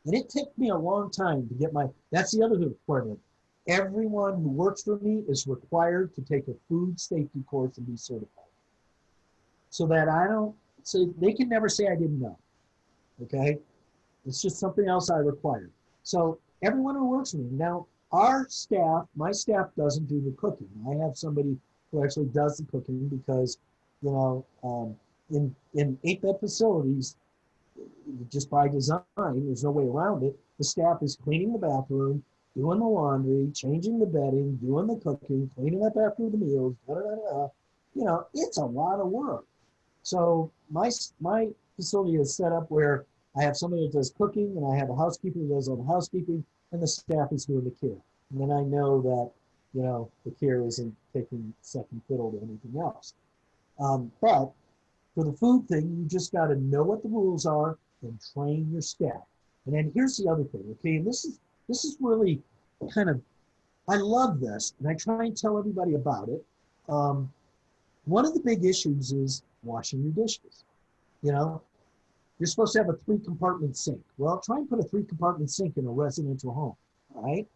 And it took me a long time to get that's the other requirement. Everyone who works for me is required to take a food safety course and be certified. So that so they can never say I didn't know, okay? It's just something else I require. So everyone who works for me, now my staff doesn't do the cooking. I have somebody who actually does the cooking because, in 8-bed facilities, just by design, there's no way around it. The staff is cleaning the bathroom, doing the laundry, changing the bedding, doing the cooking, cleaning up after the meals, it's a lot of work. So my facility is set up where I have somebody that does cooking, and I have a housekeeper who does all the housekeeping, and the staff is doing the care. And then I know that, you know, the care isn't taking second fiddle to anything else. But for the food thing, you just got to know what the rules are and train your staff. And then here's the other thing, okay? And this is really kind of, I love this, and I try and tell everybody about it. One of the big issues is washing your dishes. You know, you're supposed to have a 3-compartment sink. Well, try and put a 3-compartment sink in a residential home, all right?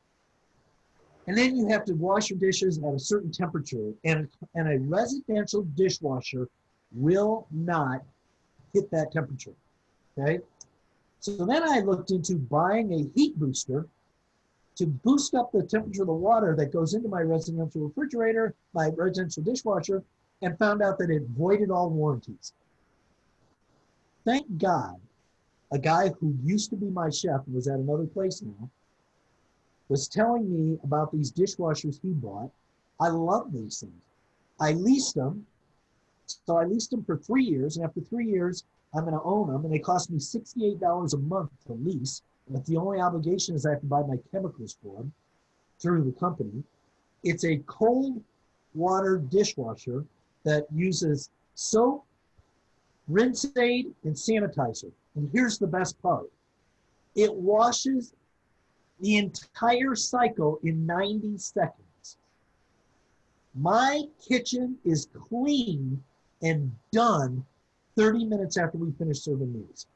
And then you have to wash your dishes at a certain temperature, and a residential dishwasher will not hit that temperature, okay? So then I looked into buying a heat booster to boost up the temperature of the water that goes into my residential refrigerator, my residential dishwasher, and found out that it voided all warranties. Thank God, a guy who used to be my chef and was at another place now, was telling me about these dishwashers he bought. I love these things. I leased them. So I leased them for 3 years, and after 3 years, I'm going to own them, and they cost me $68 a month to lease. But the only obligation is I have to buy my chemicals for them through the company. It's a cold water dishwasher that uses soap, rinse aid, and sanitizer. And here's the best part. It washes the entire cycle in 90 seconds. My kitchen is clean and done 30 minutes after we finish serving meals.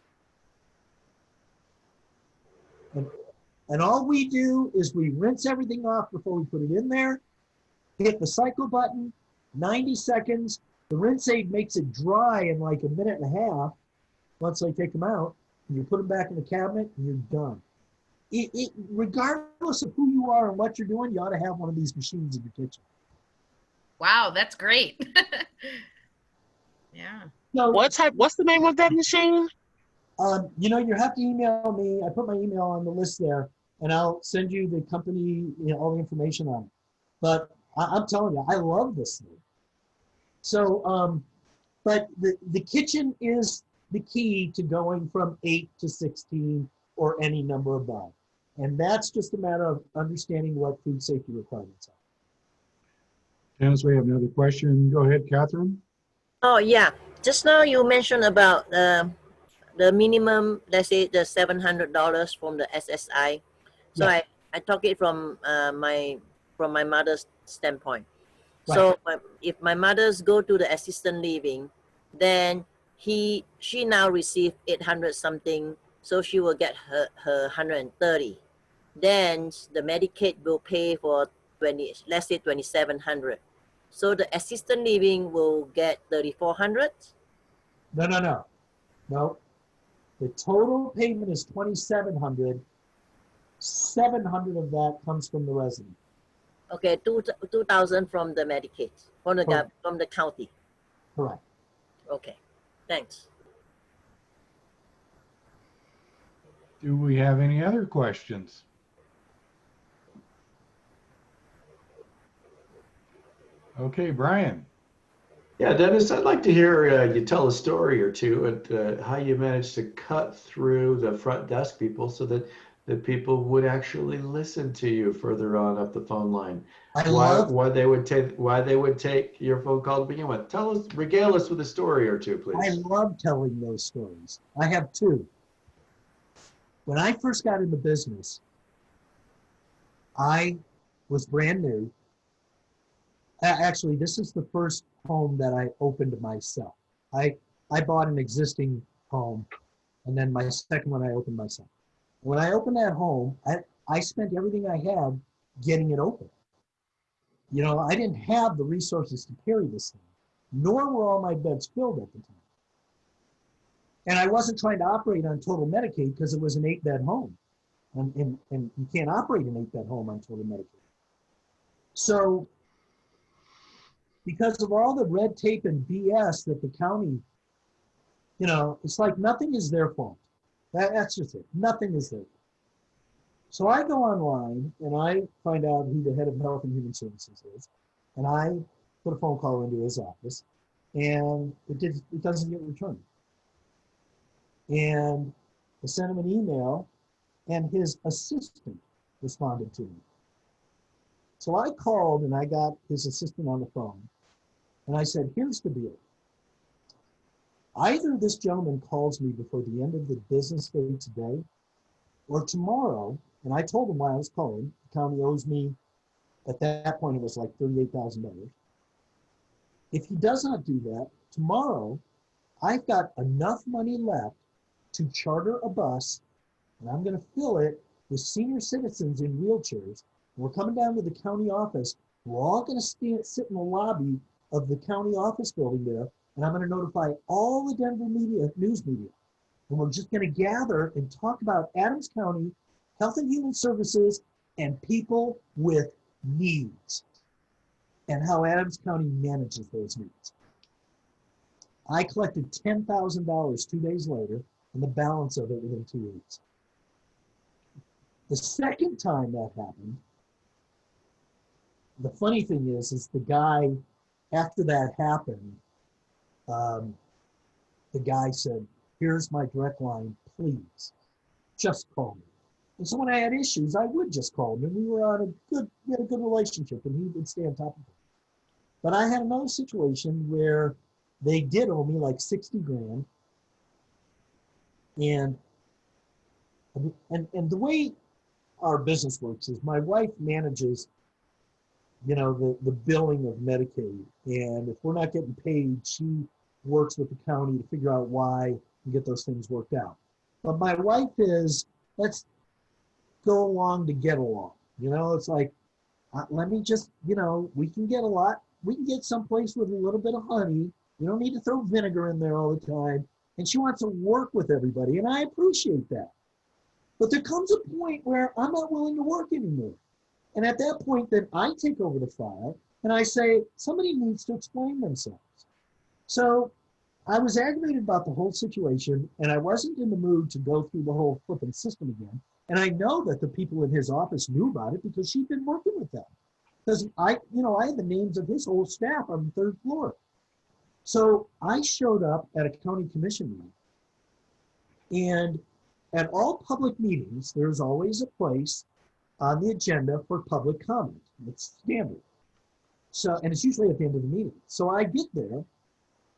And all we do is we rinse everything off before we put it in there, hit the cycle button, 90 seconds. The rinse aid makes it dry in like a minute and a half. Once I take them out, and you put them back in the cabinet, and you're done. Regardless of who you are and what you're doing, you ought to have one of these machines in your kitchen. Wow, that's great. Yeah. So, What's the name of that machine? you know, you have to email me. I put my email on the list there, and I'll send you the company, you know, all the information on it. But I'm telling you, I love this thing. So, but the kitchen is the key to going from 8 to 16 or any number above. And that's just a matter of understanding what food safety requirements are. Dennis, we have another question. Go ahead, Catherine. Oh, yeah. Just now you mentioned about the minimum, let's say the $700 from the SSI. So Yeah. I talk it from my mother's standpoint. Right. So if my mother's go to the assistant living, then she now receive 800 something, so she will get her 130. Then the Medicaid will pay for 20, let's say 2,700. So the assistant living will get 3,400. No. The total payment is $2,700. 700 of that comes from the resident. Okay, 2,000 from the Medicaid, from the county. Correct. Okay, thanks. Do we have any other questions? Okay, Brian. Yeah, Dennis, I'd like to hear you tell a story or two and how you managed to cut through the front desk people so that the people would actually listen to you further on up the phone line. Why they would take your phone call to begin with. Regale us with a story or two, please. I love telling those stories. I have two. When I first got into business, I was brand new. Actually, this is the first home that I opened myself. I bought an existing home, and then my second one I opened myself. When I opened that home, I spent everything I had getting it open. You know, I didn't have the resources to carry this thing, nor were all my beds filled at the time. And I wasn't trying to operate on total Medicaid because it was an 8-bed home. And you can't operate an 8-bed home on total Medicaid. So, because of all the red tape and BS that the county, you know, it's like nothing is their fault. That's just it. Nothing is their fault. So I go online and I find out who the head of Health and Human Services is. And I put a phone call into his office, and it doesn't get returned. And I sent him an email, and his assistant responded to me. So I called and I got his assistant on the phone, and I said, here's the deal. Either this gentleman calls me before the end of the business day today, or tomorrow, and I told him why I was calling. The county owes me, at that point, it was like $38,000. If he does not do that, tomorrow, I've got enough money left to charter a bus, and I'm going to fill it with senior citizens in wheelchairs. We're coming down to the county office. We're all going to sit in the lobby of the county office building there, and I'm going to notify all the Denver news media. And we're just going to gather and talk about Adams County Health and Human Services and people with needs and how Adams County manages those needs. I collected $10,000 2 days later and the balance of it within 2 weeks. The second time that happened, the funny thing is the guy, after that happened, the guy said, here's my direct line, please, just call me. And so when I had issues, I would just call him, and we had a good relationship, and he would stay on top of it. But I had another situation where they did owe me like 60 grand. And the way our business works is my wife manages, the billing of Medicaid. And if we're not getting paid, she works with the county to figure out why and get those things worked out. But my wife is, let's go along to get along. It's like, let me just, we can get someplace with a little bit of honey. You don't need to throw vinegar in there all the time. And she wants to work with everybody, and I appreciate that. But there comes a point where I'm not willing to work anymore. And at that point, then I take over the file, and I say, somebody needs to explain themselves. So I was aggravated about the whole situation, and I wasn't in the mood to go through the whole flipping system again. And I know that the people in his office knew about it because she'd been working with them. Because I had the names of his whole staff on the third floor. So I showed up at a county commission meeting, and at all public meetings, there's always a place on the agenda for public comment. It's standard. So, and it's usually at the end of the meeting. So I get there,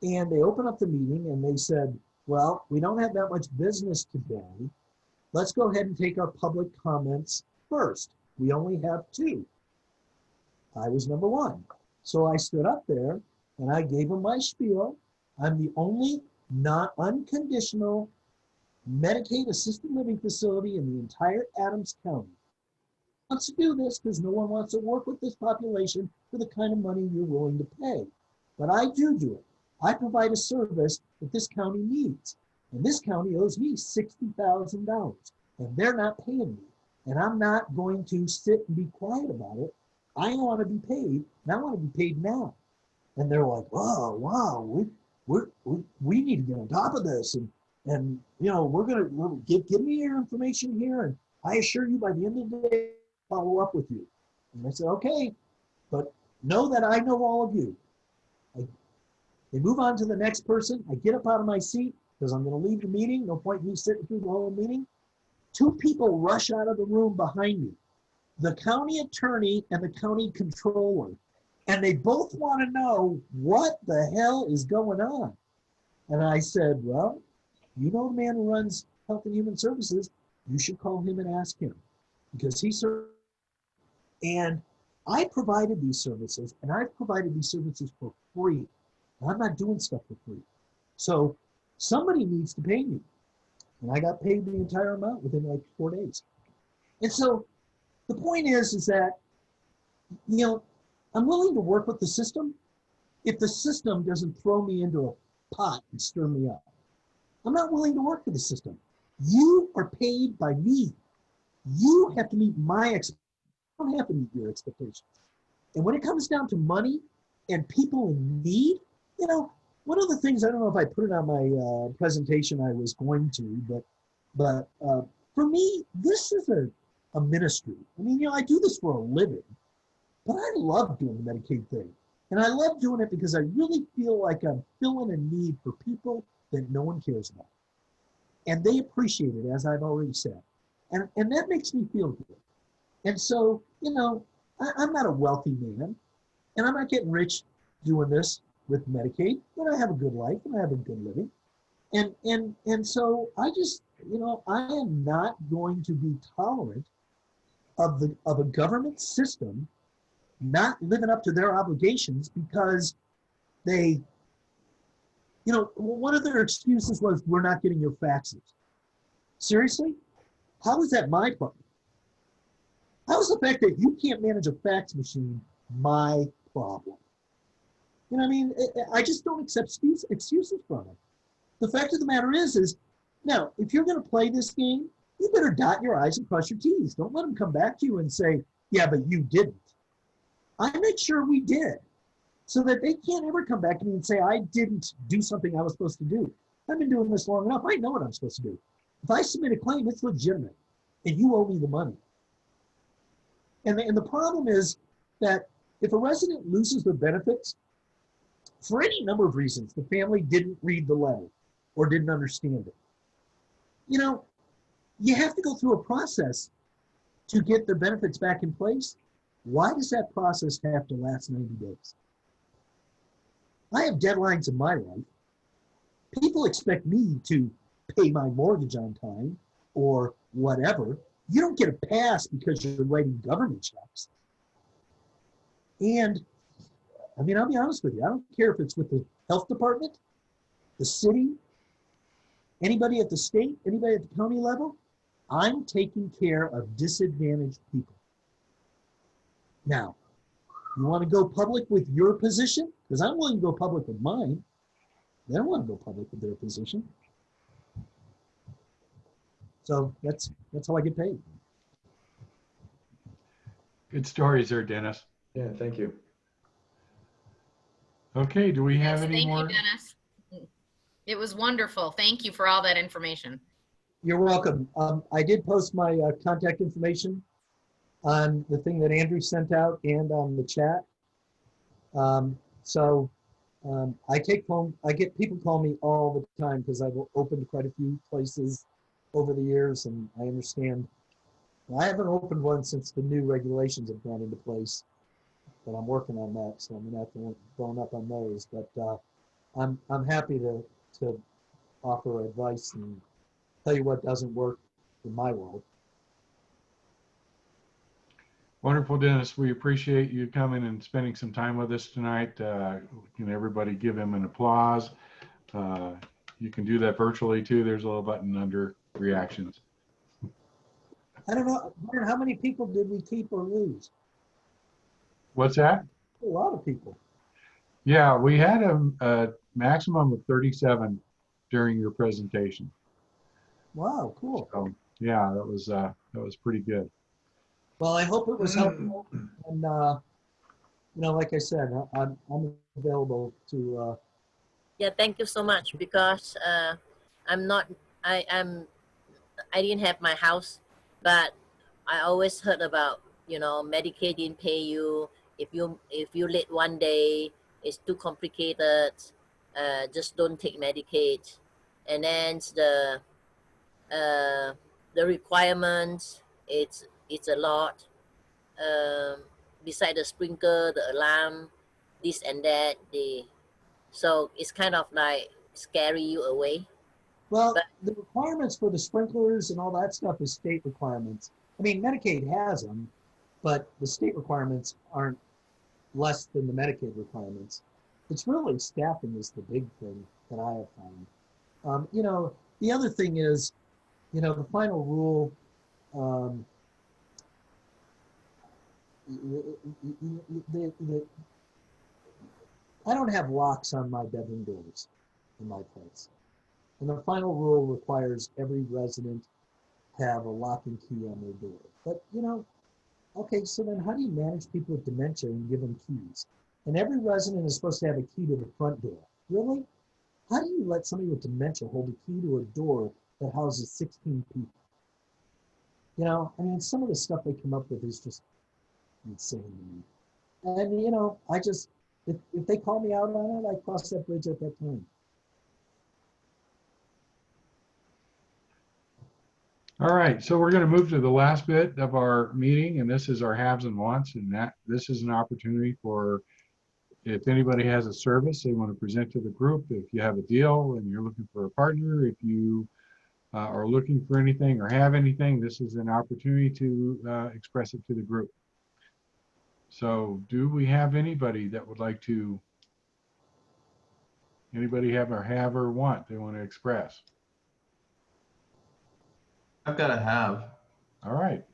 and they open up the meeting, and they said, well, we don't have that much business today. Let's go ahead and take our public comments first. We only have 2. I was number 1. So I stood up there, and I gave them my spiel. I'm the only unconditional Medicaid assisted living facility in the entire Adams County. Wants to do this because no one wants to work with this population for the kind of money you're willing to pay. But I do it. I provide a service that this county needs. And this county owes me $60,000, and they're not paying me. And I'm not going to sit and be quiet about it. I want to be paid, and I want to be paid now. And they're like, oh, wow, we need to get on top of this. And we're going to give me your information here. And I assure you by the end of the day, I'll follow up with you. And I said, okay, but know that I know all of you. They move on to the next person. I get up out of my seat because I'm going to leave the meeting. No point in me sitting through the whole meeting. 2 people rush out of the room behind me, the county attorney and the county controller. And they both want to know what the hell is going on. And I said, well, you know the man who runs Health and Human Services, you should call him and ask him because he served. And I provided these services, and I've provided these services for free. I'm not doing stuff for free. So somebody needs to pay me. And I got paid the entire amount within like 4 days. And so the point is that, I'm willing to work with the system if the system doesn't throw me into a pot and stir me up. I'm not willing to work for the system. You are paid by me. You have to meet my expectations. I don't have to meet your expectations. And when it comes down to money and people in need, one of the things, I don't know if I put it on my presentation I was going to, but for me, this is a ministry. I mean, I do this for a living, but I love doing the Medicaid thing. And I love doing it because I really feel like I'm filling a need for people that no one cares about. and they appreciate it, as I've already said. And that makes me feel good. And so, you know, I'm not a wealthy man, and I'm not getting rich doing this with Medicaid, but I have a good life and I have a good living. And so I just, you know, I am not going to be tolerant of a government system not living up to their obligations because they, you know, one of their excuses was, we're not getting your faxes. Seriously? How is that my problem? How is the fact that you can't manage a fax machine my problem? You know what I mean? I just don't accept excuses from it. The fact of the matter is now, if you're going to play this game, you better dot your I's and cross your T's. Don't let them come back to you and say, yeah, but you didn't. I made sure we did, so that they can't ever come back to me and say, I didn't do something I was supposed to do. I've been doing this long enough. I know what I'm supposed to do. If I submit a claim, it's legitimate, and you owe me the money. And the problem is that if a resident loses their benefits, for any number of reasons, the family didn't read the letter or didn't understand it, you know, you have to go through a process to get their benefits back in place. Why does that process have to last 90 days? I have deadlines in my life. People expect me to pay my mortgage on time or whatever. You don't get a pass because you're writing government checks. And I mean, I'll be honest with you. I don't care if it's with the health department, the city, anybody at the state, anybody at the county level. I'm taking care of disadvantaged people. Now, you want to go public with your position? Because I'm willing to go public with mine. They don't want to go public with their position. So that's how I get paid. Good stories there, Dennis. Yeah, thank you. Okay, do we have Yes, any thank more? you, Dennis. It was wonderful. Thank you for all that information. You're welcome. I did post my contact information on the thing that Andrew sent out and on the chat. I get people call me all the time because I've opened quite a few places over the years, and I understand. I haven't opened one since the new regulations have gone into place, but I'm working on that, so I'm gonna have to bone up on those. But I'm happy to offer advice and tell you what doesn't work in my world. Wonderful, Dennis. We appreciate you coming and spending some time with us tonight. Can everybody give him an applause? You can do that virtually too. There's a little button under reactions. I don't know, how many people did we keep or lose? What's that? A lot of people. Yeah, we had a maximum of 37 during your presentation. Wow, cool. So yeah, that was pretty good. Well, I hope it was helpful. And, you know, like I said, I'm available to. Yeah, thank you so much, because I didn't have my house, but I always heard about, you know, Medicaid didn't pay you. If you late one day, it's too complicated. Just don't take Medicaid. And then the requirements, it's a lot. Beside the sprinkler, the alarm, this and that, so it's kind of like scary you away. Well, But the requirements for the sprinklers and all that stuff is state requirements. I mean, Medicaid has them, but the state requirements aren't less than the Medicaid requirements. It's really staffing is the big thing that I have found. You know, the other thing is, you know, the final rule, I don't have locks on my bedroom doors in my place. And the final rule requires every resident have a lock and key on their door. But, you know, okay, so then how do you manage people with dementia and give them keys? And every resident is supposed to have a key to the front door. Really? How do you let somebody with dementia hold a key to a door that houses 16 people? You know, I mean, some of the stuff they come up with is just insane to me. And, you know, I just, if they call me out on it, I cross that bridge at that time. All right, so we're going to move to the last bit of our meeting, and this is our haves and wants, and this is an opportunity for if anybody has a service they want to present to the group, if you have a deal and you're looking for a partner, if you are looking for anything or have anything, this is an opportunity to express it to the group. So do we have anybody that would like to, anybody have or want they want to express? I've got to have. All right,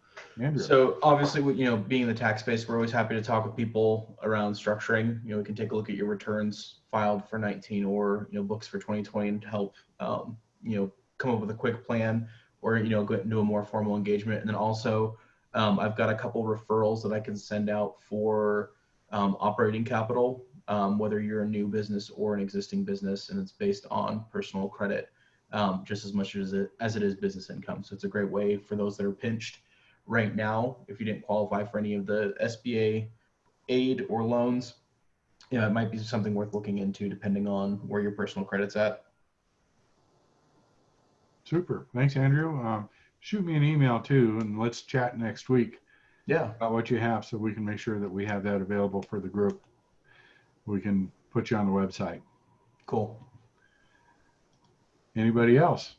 Andrew. So obviously, being in the tax space, we're always happy to talk with people around structuring. We can take a look at your returns filed for 19 or, books for 2020 and help, come up with a quick plan or, go into a more formal engagement. And then also, I've got a couple referrals that I can send out for operating capital, whether you're a new business or an existing business, and it's based on personal credit. Just as much as it is business income. So it's a great way for those that are pinched right now. If you didn't qualify for any of the SBA aid or loans, it might be something worth looking into depending on where your personal credit's at. Super. Thanks, Andrew. Shoot me an email too, and let's chat next week. Yeah. About what you have so we can make sure that we have that available for the group. We can put you on the website. Cool. Anybody else?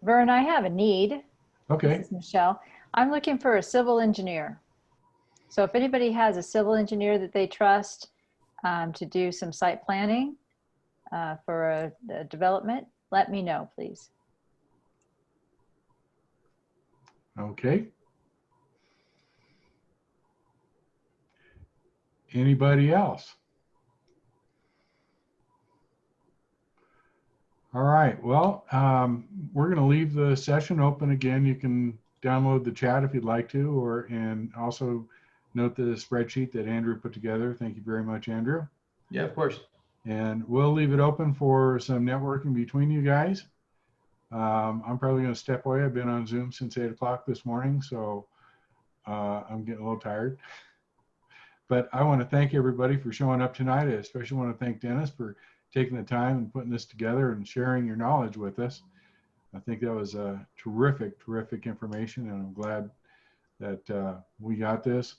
Vern, I have a need. Okay. This is Michelle. I'm looking for a civil engineer. So if anybody has a civil engineer that they trust to do some site planning for a development, let me know, please. Okay. Anybody else? All right, well, we're going to leave the session open again. You can download the chat if you'd like to, and also note the spreadsheet that Andrew put together. Thank you very much, Andrew. Yeah, of course. And we'll leave it open for some networking between you guys. I'm probably going to step away. I've been on Zoom since 8 o'clock this morning, so I'm getting a little tired. But I want to thank everybody for showing up tonight. I especially want to thank Dennis for taking the time and putting this together and sharing your knowledge with us. I think that was a terrific information, and I'm glad that we got this.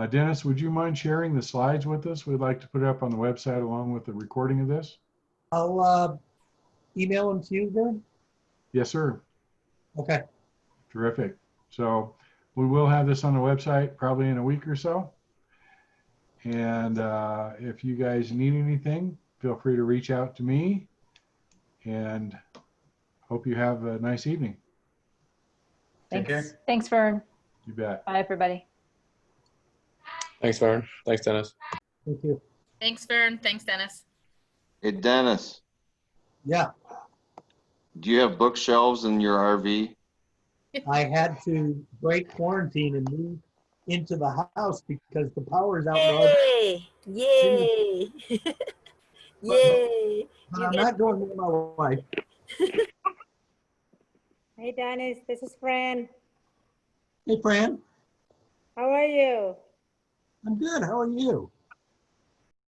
Dennis, would you mind sharing the slides with us? We'd like to put it up on the website along with the recording of this. I'll email them to you then. Yes, sir. Okay. Terrific. So we will have this on the website probably in a week or so. And if you guys need anything, feel free to reach out to me, and hope you have a nice evening. Take care. Thanks, Vern. You bet. Bye, everybody. Thanks, Vern. Thanks, Dennis. Thank you. Thanks, Vern. Thanks, Dennis. Hey, Dennis, Yeah, do you have bookshelves in your RV? I had to break quarantine and move into the house because the power is out. Yay! Yay! Yay! But I'm not going with my wife. Hey, Dennis, this is Fran. Hey, Fran. How are you? I'm good. How are you?